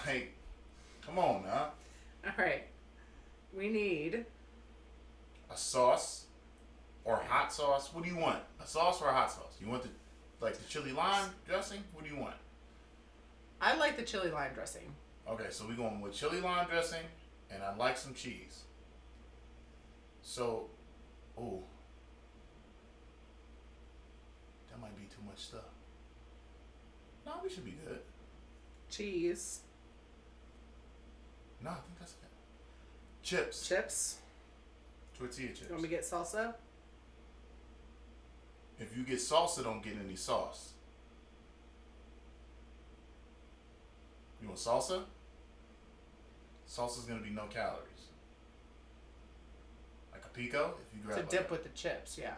Like, come on, now. Alright. We need... A a sauce or hot sauce? What do you want? A sauce or a hot sauce? You want the chili lime dressing? What do you want? I like the chili lime dressing. Okay, so we're going with chili lime dressing, and I like some cheese. So, oh, that might be too much stuff. No, we should be good. Cheese. No, I think that's good. Chips. Chips. Tortilla chips. You want me to get salsa? If you get salsa, don't get any sauce. You want salsa? Salsa's gonna be no calories. Like a pico, if you grab To dip with the chips, yeah.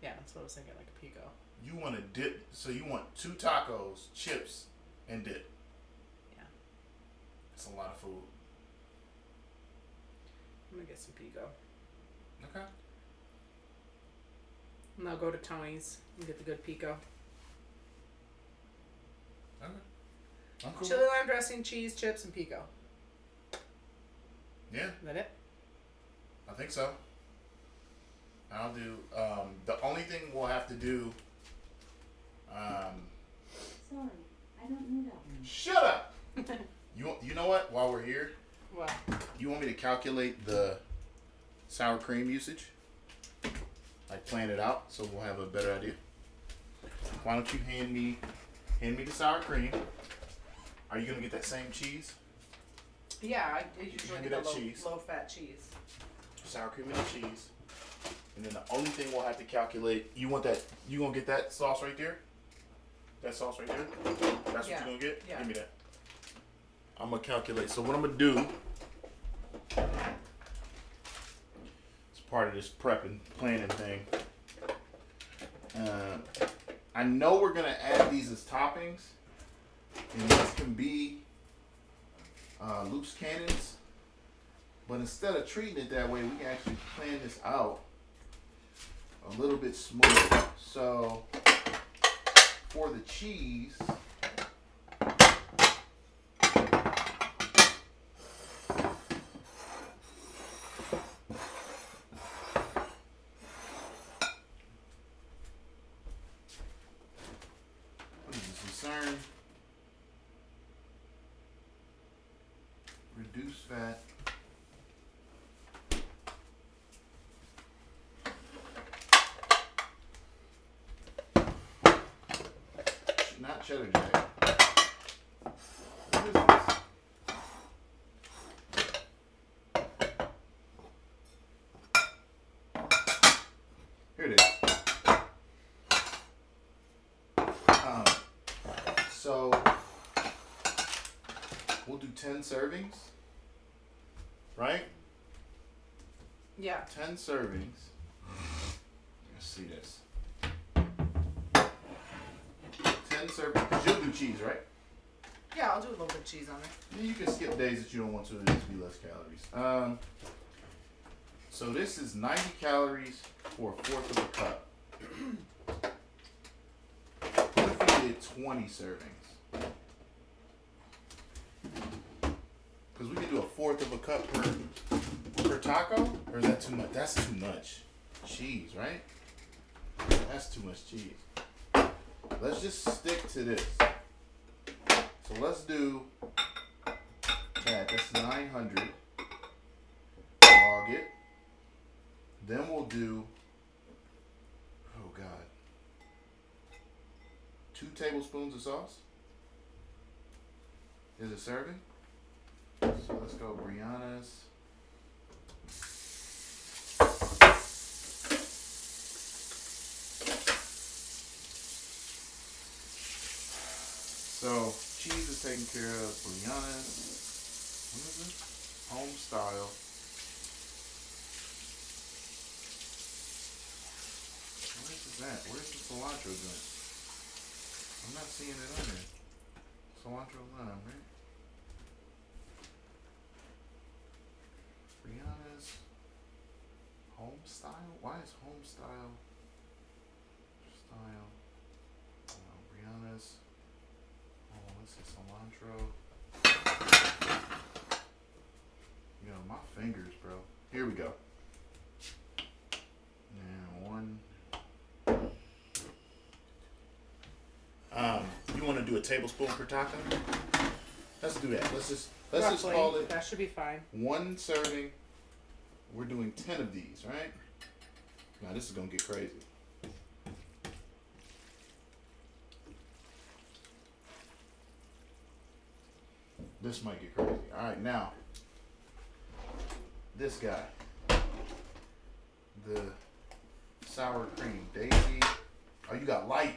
Yeah, that's what I was thinking, like a pico. You want to dip, so you want 2 tacos, chips, and dip. Yeah. That's a lot of food. I'm gonna get some pico. Okay. And I'll go to Tony's and get the good pico. Okay. I'm cool. Chili lime dressing, cheese, chips, and pico. Yeah. Is that it? I think so. I'll do, the only thing we'll have to do, Sorry, I don't know that one. shut up! You know what, while we're here, Well, you want me to calculate the sour cream usage? Like plan it out so we'll have a better idea. Why don't you hand me the sour cream. Are you gonna get that same cheese? yeah, I usually Give me get that the cheese. low fat cheese. Sour cream and the cheese. And then the only thing we'll have to calculate, you gonna get that sauce right there? That sauce right there? That's Yeah. what you're gonna get? Yeah. Give me that. I'm gonna calculate. So what I'm gonna do, it's part of this prepping, planning thing. I know we're gonna add these as toppings. And these can be loose cannons. But instead of treating it that way, we can actually plan this out a little bit smoother. So for the cheese, what is this? Concern, reduce fat. Not cheddar jack. What is this? Here it is. So we'll do 10 servings, right? Yeah. 10 servings. Let's see this. 10 servings, because you'll do cheese, right? Yeah, I'll do a little bit of cheese on it. Yeah, you can skip days that you don't want to. It needs to be less calories. So this is 90 calories for a fourth of a cup. What if we did 20 servings? Because we can do a fourth of a cup per taco? Or is that too much? That's too much cheese, right? That's too much cheese. Let's just stick to this. So let's do that. That's 900. Log it. Then we'll do, oh God, 2 tablespoons of sauce. Is it serving? So let's go Brianna's. So cheese is taken care of. Brianna's. What is this? Home style. Where is this at? Where's the cilantro joint? I'm not seeing it on there. Cilantro lime, right? Brianna's home style? Why is home style? Brianna's. Oh, let's see, cilantro. You know, my fingers, bro. Here we go. do a tablespoon per taco? Let's do that. Let's just Roughly, call it that should be fine. 1 serving. We're doing 10 of these, right? Now this is gonna get crazy. This might get crazy. All right, now this guy, the sour cream Daisy. Oh, you got light.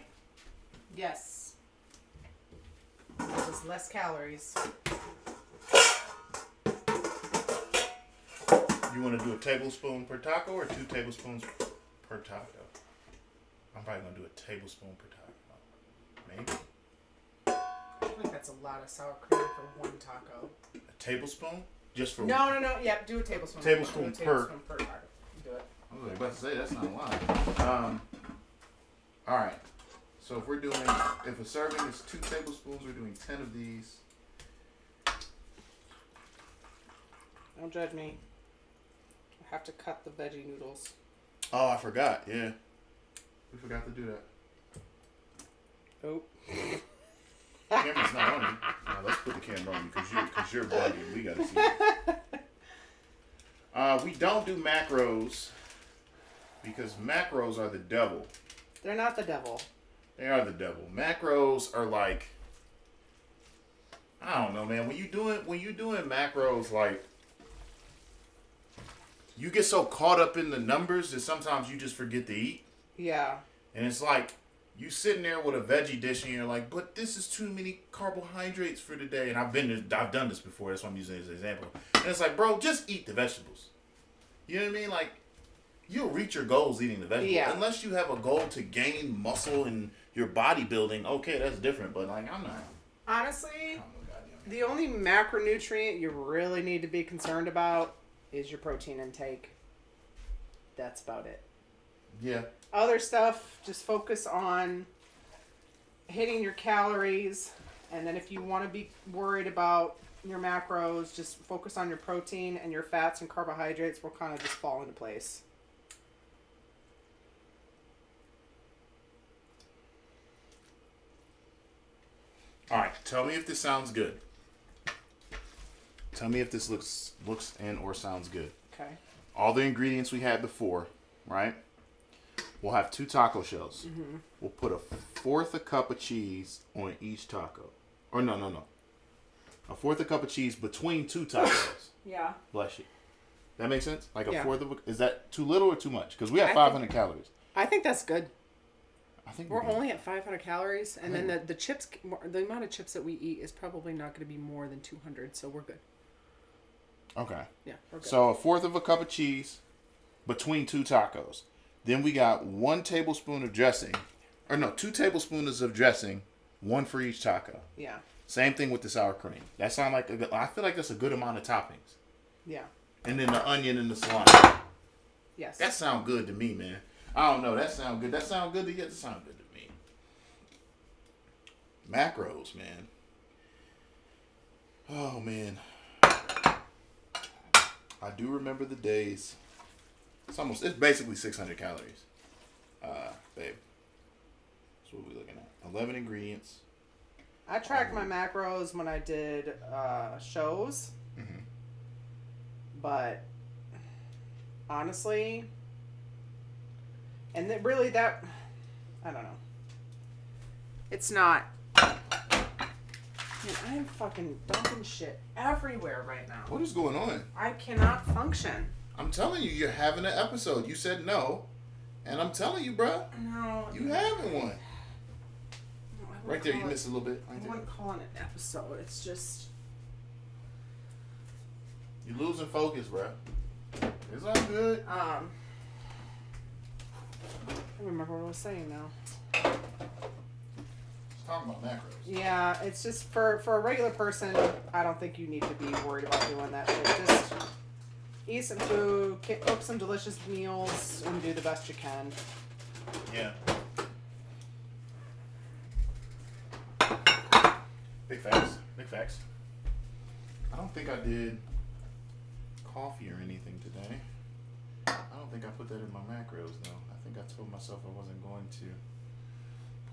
Yes. This is less calories. You want to do a tablespoon per taco or 2 tablespoons per taco? I'm probably gonna do a tablespoon per taco. Maybe I think that's a lot of sour cream for one taco. a tablespoon, just for. No. Yep, do a tablespoon. Tablespoon Do a tablespoon per taco. Do it. I was about to say that's not a lot. All right. So if we're doing, if a serving is 2 tablespoons, we're doing 10 of these. Don't judge me. I have to cut the veggie noodles. Oh, I forgot. Yeah, we forgot to do that. Oh. Camera's not on you. Now let's put the camera on you because you're vlogging. We gotta see it. We don't do macros because macros are the devil. They're not the devil. They are the devil. Macros are like, I don't know, man. When you doing macros, like, you get so caught up in the numbers that sometimes you just forget to eat. Yeah. And it's like you sitting there with a veggie dish and you're like, but this is too many carbohydrates for today. And I've done this before. That's why I'm using it as an example. And it's like, bro, just eat the vegetables. You know what I mean? Like, you'll reach your goals eating the vegetables. Yeah. Unless you have a goal to gain muscle and your bodybuilding, okay, that's different. But like, I'm not. Honestly, the only macronutrient you really need to be concerned about is your protein intake. That's about it. Yeah. Other stuff, just focus on hitting your calories. And then if you want to be worried about your macros, just focus on your protein, and your fats and carbohydrates will kind of just fall into place. All right. Tell me if this sounds good. Tell me if this looks and or sounds good. Okay. All the ingredients we had before, right? We'll have 2 taco shells. Mm-hmm. We'll put 1/4 a cup of cheese on each taco. Or no. 1/4 a cup of cheese between 2 tacos. Yeah. Bless you. That makes sense? Like Yeah. 1/4 of a, is that too little or too much? Because we have I 500 calories. I think that's good. I think We're only at 500 calories, and then the chips, the amount of chips that we eat is probably not going to be more than 200, so we're good. Okay. Yeah, we're good. So 1/4 of a cup of cheese between 2 tacos. Then we got 1 tablespoon of dressing. Or no, 2 tablespoons of dressing, 1 for each taco. Yeah. Same thing with the sour cream. That sound like I feel like that's a good amount of toppings. Yeah. And then the onion and the salami. Yes. That sound good to me, man. I don't know. That sound good. That sound good to you. That sound good to me. Macros, man. Oh man. I do remember the days. It's basically 600 calories. Babe. That's what we're looking at. 11 ingredients. I tracked my macros when I did shows. Mm-hmm. But honestly, and really that, I don't know. It's not. Man, I am fucking dumping shit everywhere right now. What is going on? I cannot function. I'm telling you, you're having an episode. You said no. And I'm telling you, bruh. No. You having one. No, I Right there, you wouldn't missed a little bit. I Right there. wouldn't call it an episode. It's just. You're losing focus, bruh. It's all good. I remember what I was saying now. Let's talk about macros. Yeah, it's just for a regular person, I don't think you need to be worried about doing that shit. Just eat some food, cook some delicious meals, and do the best you can. Yeah. Big facts. Big facts. I don't think I did coffee or anything today. I don't think I put that in my macros, though. I think I told myself I wasn't going to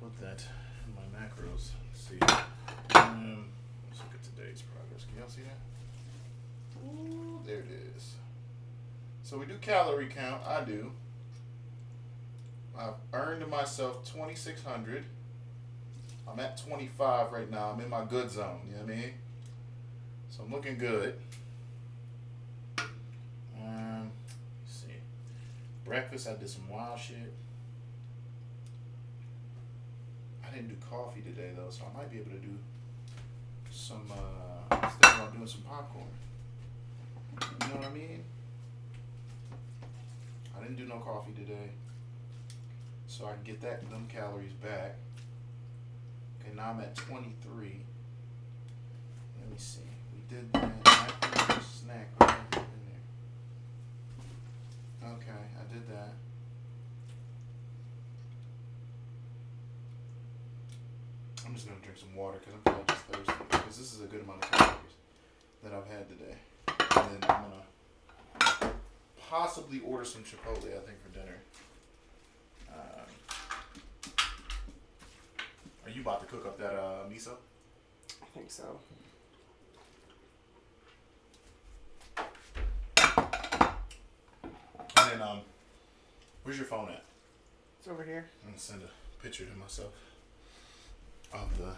put that in my macros. Let's see. Let's look at today's progress. Can y'all see that? Ooh, there it is. So we do calorie count. I do. I've earned myself 2,600. I'm at 25 right now. I'm in my good zone. You know what I mean? So I'm looking good. Let's see. Breakfast, I did some wild shit. I didn't do coffee today though, so I might be able to do some. I was thinking about doing some popcorn. You know what I mean? I didn't do no coffee today, so I can get them calories back. Okay, now I'm at 23. Let me see. We did that. After snack. What did I put in there? Okay, I did that. I'm just gonna drink some water because I'm feeling just thirsty. Because this is a good amount of calories that I've had today. And then I'm gonna possibly order some Chipotle, I think, for dinner. Are you about to cook up that miso? I think so. And then, where's your phone at? It's over here. I'm gonna send a picture to myself of the.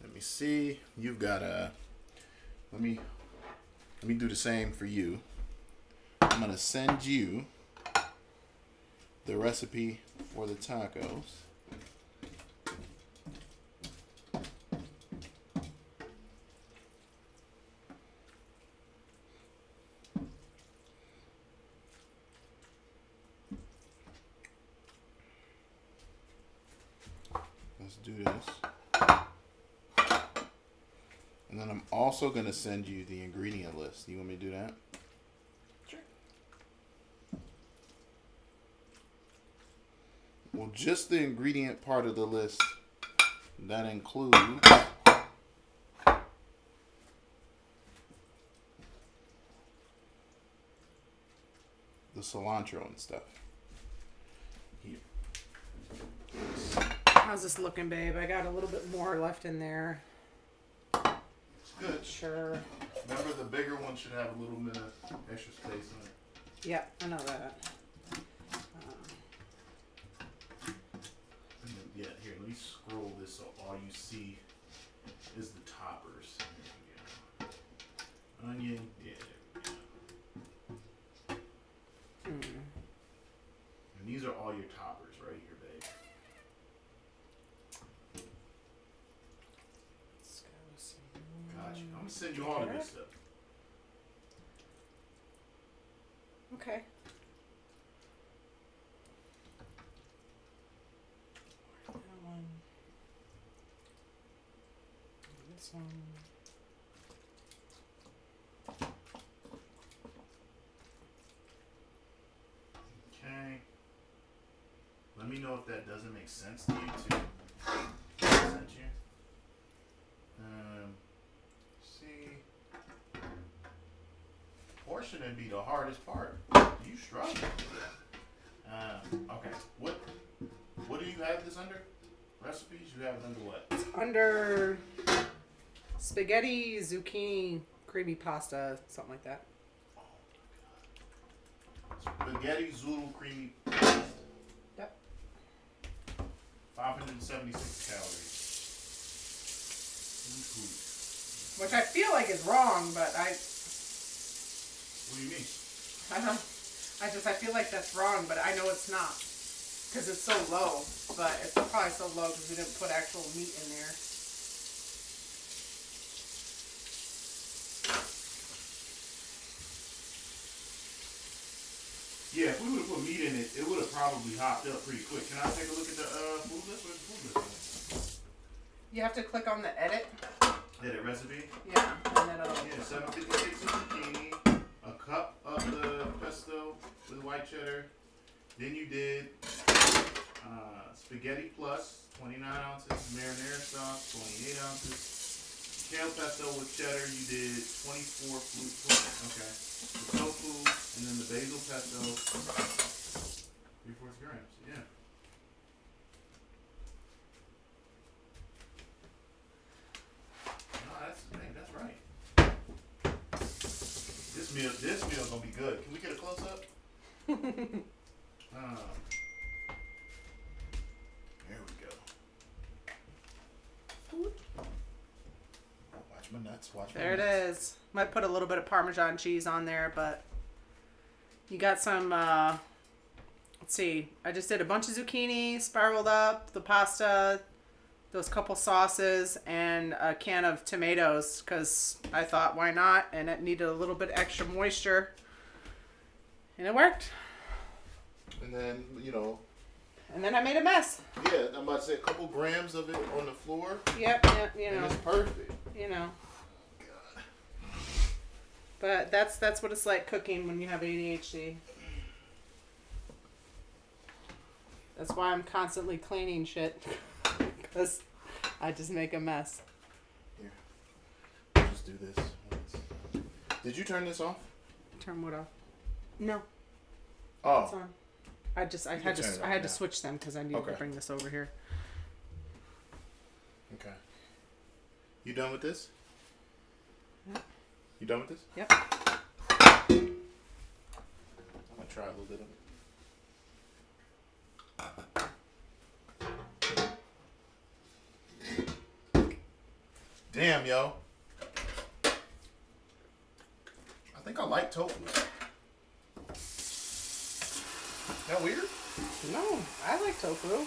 Let me see. You've got a. Let me do the same for you. I'm gonna send you the recipe for the tacos. Let's do this. And then I'm also gonna send you the ingredient list. You want me to do that? Sure. Well, just the ingredient part of the list, that includes the cilantro and stuff. Here. How's this looking, babe? I got a little bit more left in there. It's good. Sure. Remember, the bigger one should have a little bit of extra space in it. Yeah, I know that. Yeah, here, let me scroll this so all you see is the toppers. There we go. Onion, yeah, there we go. And these are all your toppers right here, babe. Let's go some. Gotcha. I'm gonna send you all of this stuff. Okay. That one. This one. Okay. Let me know if that doesn't make sense to you too. Sent you. See. Portioning be the hardest part. You struggle. Okay. What do you have this under? Recipes? You have it under what? It's under spaghetti, zucchini, creamy pasta, something like that. Spaghetti zoodle creamy pasta. Yep. 576 calories. Which I feel like is wrong, but What do you mean? I feel like that's wrong, but I know it's not. Because it's so low. But it's probably so low because we didn't put actual meat in there. Yeah, if we would have put meat in it, it would have probably hopped up pretty quick. Can I take a look at the food list? Where's the food list? You have to click on the edit. Edit recipe? Yeah, and then it'll... Yeah, 756 of zucchini, a cup of the pesto with white cheddar. Then you did spaghetti plus 29 ounces, marinara sauce 28 ounces, kale pesto with cheddar. You did 24 fruit. Okay. the tofu, and then the basil pesto. 3/4 grams. Yeah. No, that's right. This meal's gonna be good. Can we get a close up? There we go. Watch my nuts. Watch my There it nuts. is. Might put a little bit of Parmesan cheese on there, but you got some, let's see. I just did a bunch of zucchini, spiraled up, the pasta, those couple sauces, and a can of tomatoes because I thought, why not? And it needed a little bit extra moisture. And it worked. And then, you know. And then I made a mess. Yeah, I'm about to say a couple grams of it on the floor. Yep, you And know. it's perfect. You know. God. But that's what it's like cooking when you have ADHD. That's why I'm constantly cleaning shit. Because I just make a mess. Here. Let's just do this. Did you turn this off? Turn what off? No, it's Oh. on. I can had turn it to off I had to now. switch them because I needed to Okay. bring this over here. Okay. You done with this? Yep. You done with this? Yep. I'm gonna try a little bit of it. Damn, yo. I think I like tofu. That weird? No, I like tofu.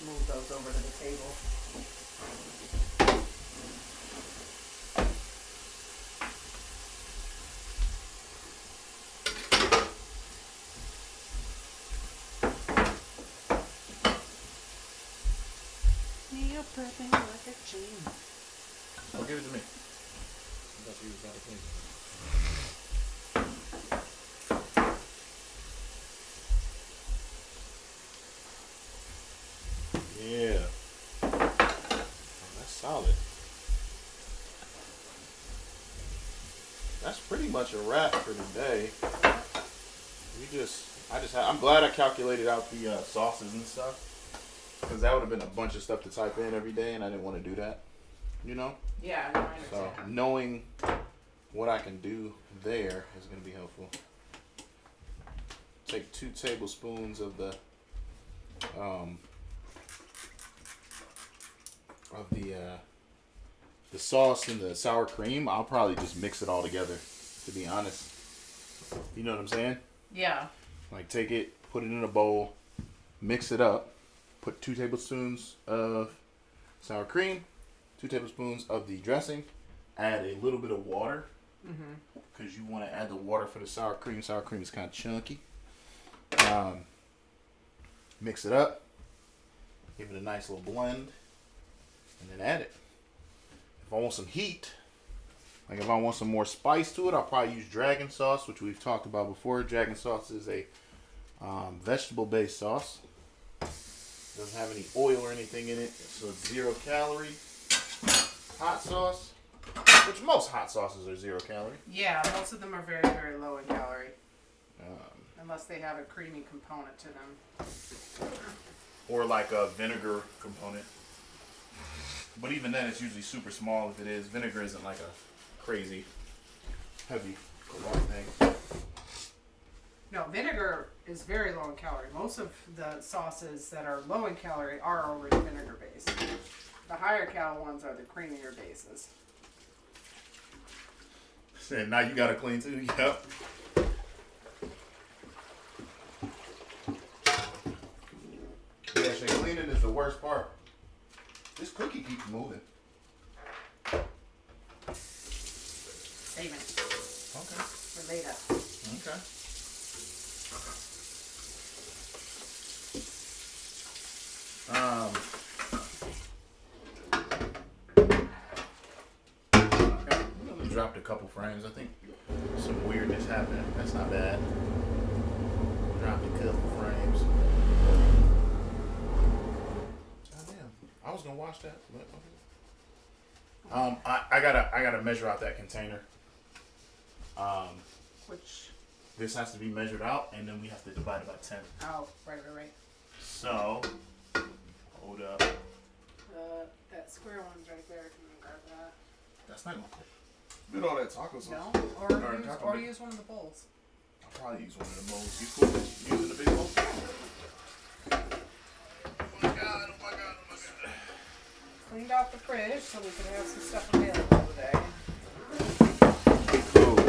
Move those over to the table. Meal prepping like a genius. Oh, give it to me. I thought you was about to clean it. Yeah. Oh, that's solid. That's pretty much a wrap for today. I'm glad I calculated out the sauces and stuff. Because that would have been a bunch of stuff to type in every day, and I didn't want to do that. You know? Yeah, no, I So understand. knowing what I can do there is going to be helpful. Take 2 tablespoons of the sauce and the sour cream. I'll probably just mix it all together, to be honest. You know what I'm saying? Yeah. Like take it, put it in a bowl, mix it up, put 2 tablespoons of sour cream, 2 tablespoons of the dressing, add a little bit of water because you want to add the water for the sour cream. Sour cream is kind of chunky. Mix it up, give it a nice little blend, and then add it. If I want some heat, like if I want some more spice to it, I'll probably use dragon sauce, which we've talked about before. Dragon sauce is a vegetable-based sauce. Doesn't have any oil or anything in it, so it's 0 calorie. Hot sauce, which most hot sauces are 0 calorie. Yeah, most of them are very, very low in calorie. Unless they have a creamy component to them. Or like a vinegar component. But even then, it's usually super small if it is. Vinegar isn't like a crazy heavy caloric thing. No, vinegar is very low in calorie. Most of the sauces that are low in calorie are already vinegar based. The higher cal ones are the creamier bases. And now you got to clean too. Yep. Yeah, Shay, cleaning is the worst part. This cookie keeps moving. Saving it Okay. for later. Okay. Okay. We only dropped a couple frames. I think some weirdness happening. That's not bad. Dropped a couple frames. Goddamn. I was gonna watch that. But okay. I gotta measure out that container. Which? This has to be measured out, and then we have to divide it by 10. Oh, right. So, hold up. That square one's right there. Can you grab that? That's not gonna fit all that taco sauce. No? Taco Or meat. use one of the bowls. I'll probably use one of the bowls. You cool with using the big bowl? Oh my god. Cleaned out the fridge so we could have some stuff available today. Cool.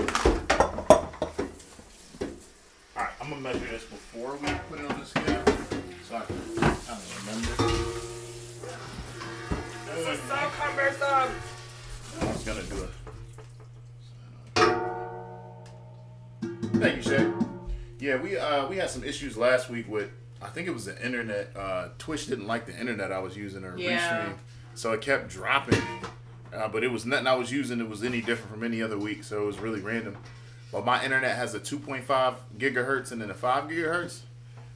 Alright, I'm gonna measure this before we put it on the scale. So I can kind of remember. This is so cumbersome. I was gonna do it. Thank you, Shay. Yeah, we had some issues last week with, I think it was the internet. Twitch didn't like the internet I was using or restream, so it kept dropping. But it was nothing I was using that was any different from any other week, so it was really random. But my internet has a 2.5 gigahertz and then a 5 gigahertz,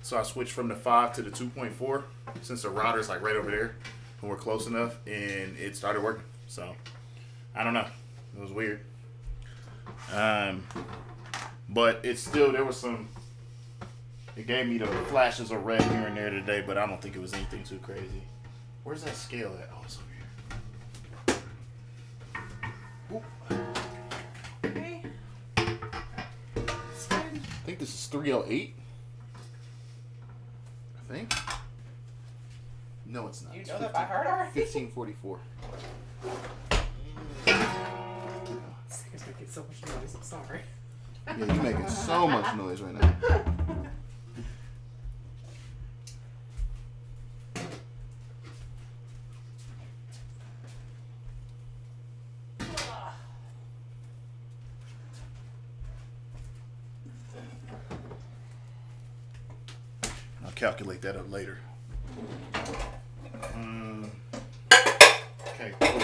so I switched from the 5 to the 2.4 since the router's like right over there and we're close enough, and it started working. So I don't know, it was weird. But it's still, there was some, it gave me the flashes of red here and there today, but I don't think it was anything too crazy. Where's that scale at? Oh, it's over here. Oop. Okay. That's good. I think this is 308. I think. No, it's not. You It's know that by heart already? 1544. This thing's making so much noise. I'm sorry. Yeah, you're making so much noise right now. I'll calculate that up later. Okay, cool.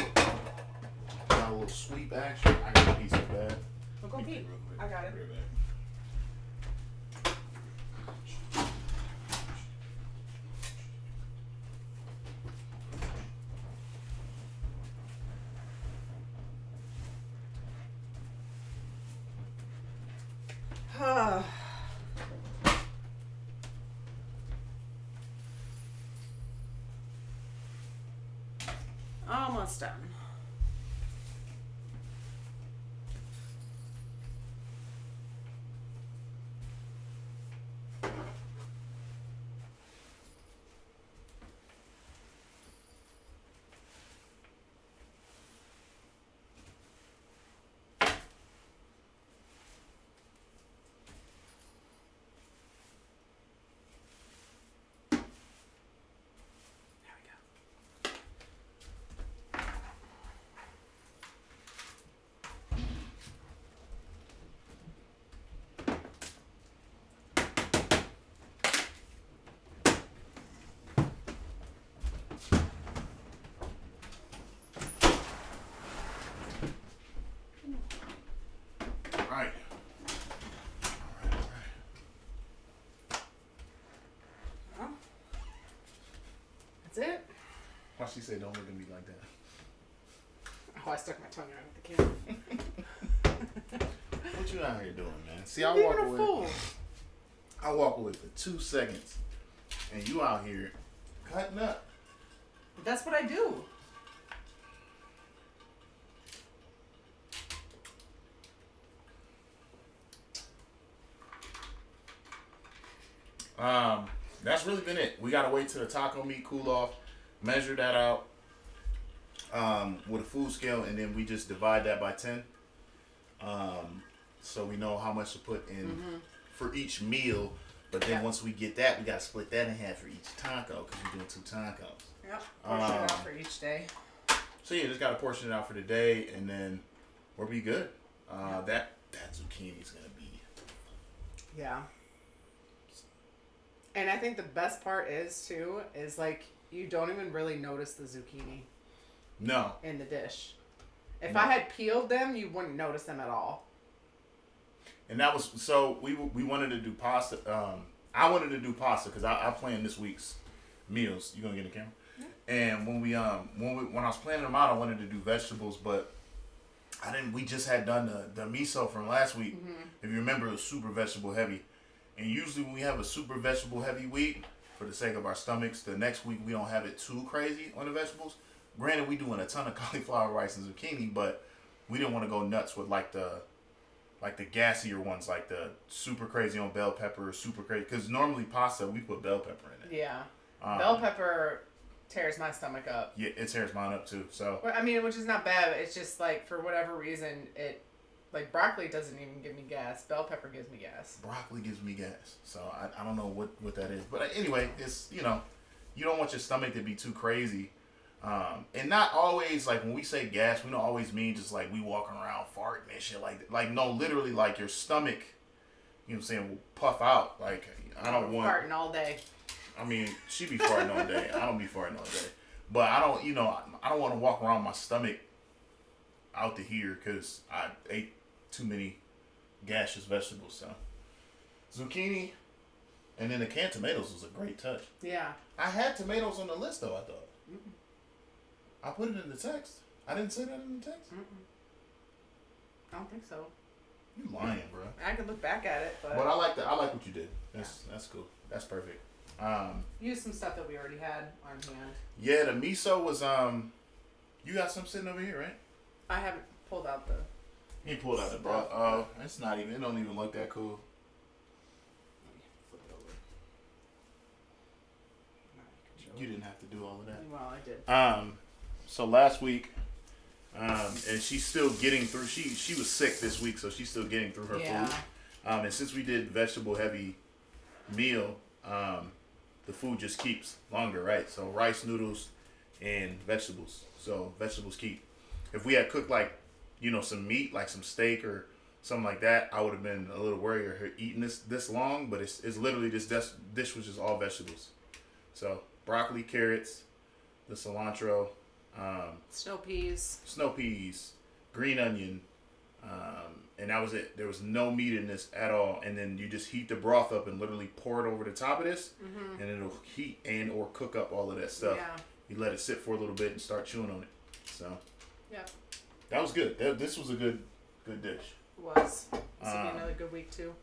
Got a little sweep action. I got a piece of that. Well, go pee. I got it. Right back. Almost done. Right. Well, that's it. Why she say don't look at me like that? Oh, I stuck my tongue out with the camera. What you out here doing, man? See, You're I walk being a away. fool. I walk away for 2 seconds, and you out here cutting up. That's what I do. That's really been it. We gotta wait till the taco meat cool off, measure that out with a food scale, and then we just divide that by 10. So we know how much to put in for each meal. But then once we get that, we gotta split that in half for each taco because we're doing 2 tacos. Yep. Portion it out for each day. So yeah, just gotta portion it out for the day, and then we'll be good. That zucchini is gonna be. Yeah. And I think the best part is like you don't even really notice the zucchini No. in the dish. If No. I had peeled them, you wouldn't notice them at all. And that was so we wanted to do pasta. I wanted to do pasta because I planned this week's meals. You gonna get in the camera? Yeah. And when I was planning them out, I wanted to do vegetables, but I didn't. We just had done the miso from last week. Mm-hmm. If you remember, it was super vegetable heavy. And usually when we have a super vegetable heavy week, for the sake of our stomachs, the next week we don't have it too crazy on the vegetables. Granted, we doing a ton of cauliflower rice and zucchini, but we didn't want to go nuts with like the gassier ones, like the super crazy on bell pepper, super crazy. Because normally pasta, we put bell pepper in it. Yeah. Bell pepper tears my stomach up. Yeah, it tears mine up too. So. I mean, which is not bad. It's just like, for whatever reason, like broccoli doesn't even give me gas. Bell pepper gives me gas. Broccoli gives me gas. So I don't know what that is. But anyway, it's, you don't want your stomach to be too crazy. And not always, like, when we say gas, we don't always mean just, like, we walking around farting and shit like that. Like, no, literally, like, your stomach, you know what I'm saying, will puff out. Like, I don't want... Farting all day. I mean, she be farting all day. I don't be farting all day. But I don't, I don't want to walk around my stomach out to here because I ate too many gaseous vegetables. So, zucchini and then the canned tomatoes was a great touch. Yeah. I had tomatoes on the list, though, I thought. Mm-mm. I put it in the text. I didn't say that in the text? Mm-mm. I don't think so. You lying, bro. I can look back at it, but I like what you did. That's cool. That's perfect. Use some stuff that we already had on hand. Yeah, the miso was you got some sitting over here, right? I haven't pulled out the... He pulled out the broth. Oh, it's not even, it don't even look that cool. Let me flip it over. You didn't have to do all of that. Well, I did. So last week, and she's still getting through. She was sick this week, so she's still getting through her food. And since we did vegetable heavy meal, the food just keeps longer, right? So rice, noodles, and vegetables. So vegetables keep. If we had cooked like, some meat, like some steak or something like that, I would have been a little worried of her eating this long. But it's literally this dish was just all vegetables. So broccoli, carrots, the cilantro, snow peas, green onion, and that was it. There was no meat in this at all. And then you just heat the broth up and literally pour it over the top of this, and it'll heat and or cook up all of that stuff. Yeah. You let it sit for a little bit and start chewing on it. So. Yeah. That was good. This was a good dish. It was. This will be another good week too.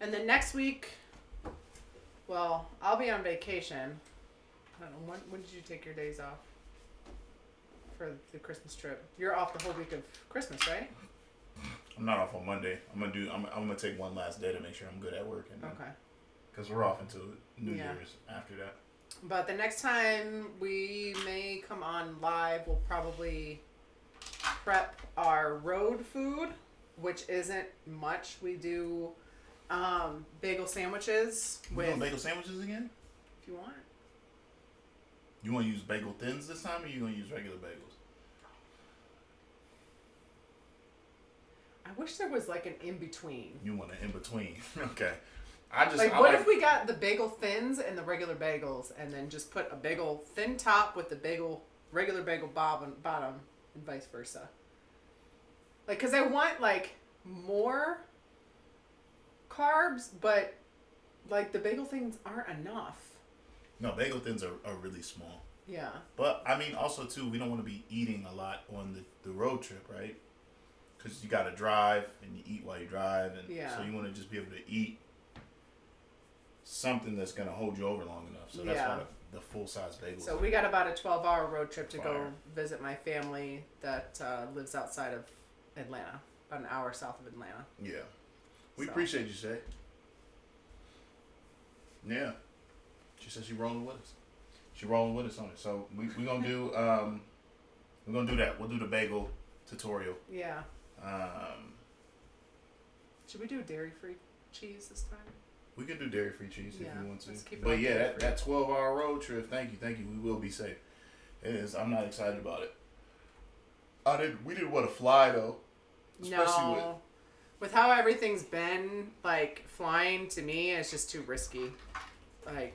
And then next week, well, I'll be on vacation. I don't know, when did you take your days off for the Christmas trip? You're off the whole week of Christmas, right? I'm not off on Monday. I'm gonna take one last day to make sure I'm good at work. And okay. Because we're off until New Year's after that. But the next time we may come on live, we'll probably prep our road food, which isn't much. We do bagel sandwiches. You doing bagel sandwiches again? If you want. You want to use bagel thins this time, or you gonna use regular bagels? I wish there was like an in between. You want an in between? Okay. What if we got the bagel thins and the regular bagels, and then just put a bagel thin top with the regular bagel bottom, and vice versa? Like, cause I want like more carbs, but like the bagel thins aren't enough. No, bagel thins are really small. Yeah. But I mean, also too, we don't want to be eating a lot on the road trip, right? Because you got to drive and you eat while you drive, and so you want to just be able to eat something that's gonna hold you over long enough. So that's why the full size bagels. So we got about a 12-hour road trip to go visit my family that lives outside of Atlanta, about an hour south of Atlanta. Yeah, we appreciate you, Shay. Yeah, she said she rolling with us. She rolling with us on it. So we're gonna do that. We'll do the bagel tutorial. Yeah. Should we do dairy-free cheese this time? We can do dairy-free cheese if you want to. Let's keep it but yeah, that 12-hour road trip. Thank you. We will be safe. It is. I'm not excited about it. We didn't want to fly though. Especially with how everything's been, like flying to me is just too risky. Like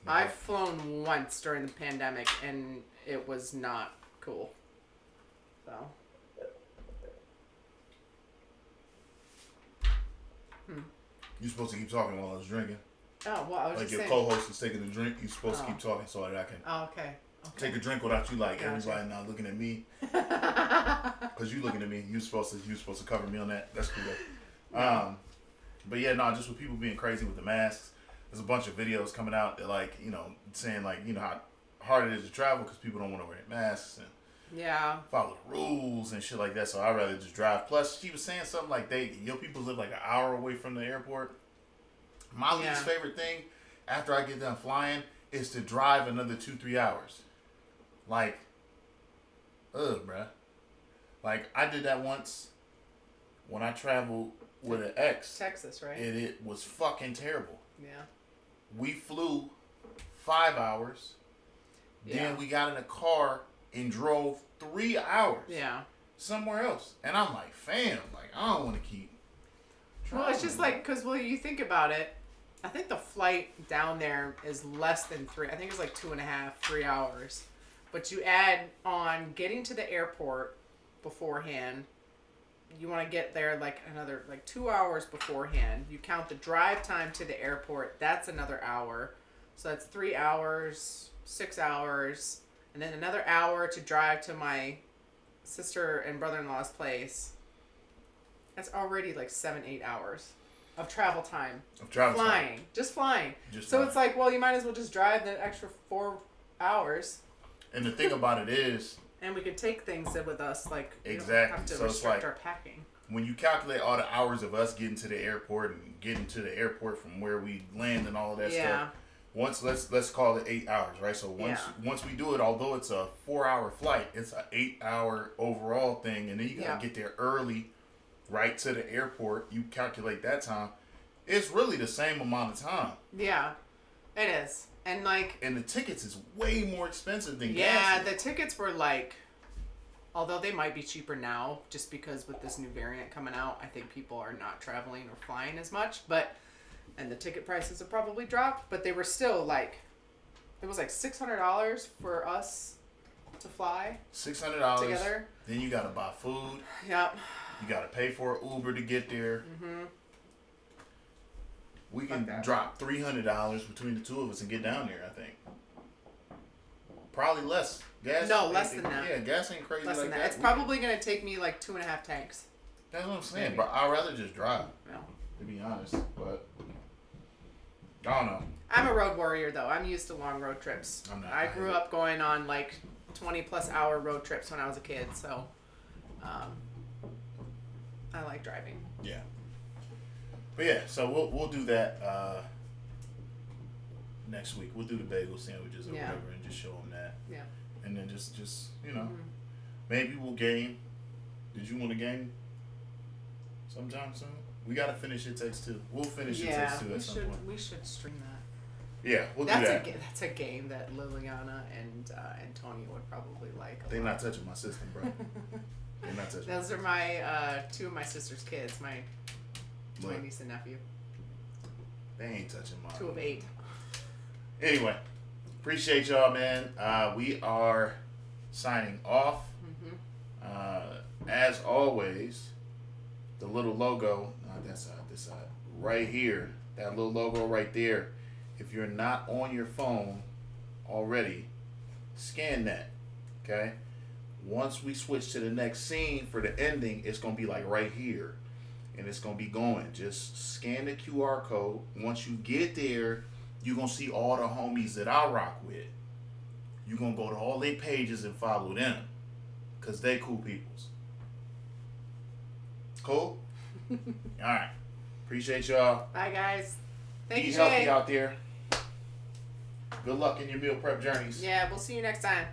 I've flown once during the pandemic and it was not cool. So. You're supposed to keep talking while I was drinking. Oh, well, I was Like just your saying. co-host is taking a drink, you're supposed to keep talking so that I can Oh, okay. take a drink without you like Gotcha. everybody not looking at me. Cause you looking at me, you supposed to cover me on that. That's cool. No. But yeah, no, just with people being crazy with the masks. There's a bunch of videos coming out that like saying like how hard it is to travel because people don't want to wear masks and follow the rules and shit like that. So I'd rather just drive. Plus, she was saying something like your people live like an hour away from the airport. My least favorite thing after I get done flying is to drive another 2-3 hours. Like, bruh. Like, I did that once when I traveled with an ex. Texas, right? And it was fucking terrible. Yeah. We flew 5 hours. Then we got in a car and drove 3 hours. Yeah. Somewhere else. And I'm like, fam, like, I don't want to keep Well, it's just like, because, you think about it, I think the flight down there is less than 3. I think it's like 2.5, 3 hours. But you add on getting to the airport beforehand. You want to get there like another 2 hours beforehand. You count the drive time to the airport. That's another hour. So that's 3 hours, 6 hours, and then another hour to drive to my sister and brother-in-law's place. That's already like 7-8 hours of travel time. Flying. Just flying. It's like, well, you might as well just drive the extra 4 hours. And the thing about it is, and we could take things with us, like exactly. We don't have to So restrict it's like, our packing. When you calculate all the hours of us getting to the airport and getting to the airport from where we land and all of that stuff, once let's call it 8 hours, right? So once we do it, although it's a 4-hour flight, it's an 8-hour overall thing, and then you gotta get there early, right to the airport. You calculate that time. It's really the same amount of time. Yeah, it is. And the tickets is way more expensive than gas. Yeah, the tickets were like, although they might be cheaper now, just because with this new variant coming out, I think people are not traveling or flying as much. And the ticket prices have probably dropped, but they were still like, it was like $600 for us to fly. $600 together. Then you gotta buy food. Yep. You gotta pay for an Uber to get there. Mm-hmm. We can drop $300 between the two of us and get down there, I think. Probably less. Gas. No, less than that. Yeah, gas ain't crazy less like than that. It's probably going to take me like 2.5 tanks. That's what I'm saying. Maybe. But I'd rather just drive, no. to be honest. But I don't know. I'm a road warrior, though. I'm used to long road trips. I'm not. I grew up going on like 20-plus hour road trips when I was a kid, so I like driving. Yeah. But yeah, so we'll do that next week. We'll do the bagel sandwiches or whatever and just show them that. Yeah. And then just maybe we'll game. Did you want to game sometime soon? We got to finish It Takes Two. We'll finish It Takes Two at some point. We should stream that. Yeah, we'll do that. That's a game that Liliana and Antonio would probably like. They're not touching my system, bro. They're not touching. Those are my 2 of my sister's kids. My niece and nephew. They ain't touching mine. 2 of 8. Anyway, appreciate y'all, man. We are signing off. As always, the little logo, not that side, this side, right here, that little logo right there. If you're not on your phone already, scan that, okay? Once we switch to the next scene for the ending, it's going to be like right here. And it's going to be going. Just scan the QR code. Once you get there, you're going to see all the homies that I rock with. You're going to go to all their pages and follow them. Because they cool peoples. Cool? All right. Appreciate y'all. Bye, guys. Thank you, Be healthy Shay. out there. Good luck in your meal prep journeys. Yeah, we'll see you next time.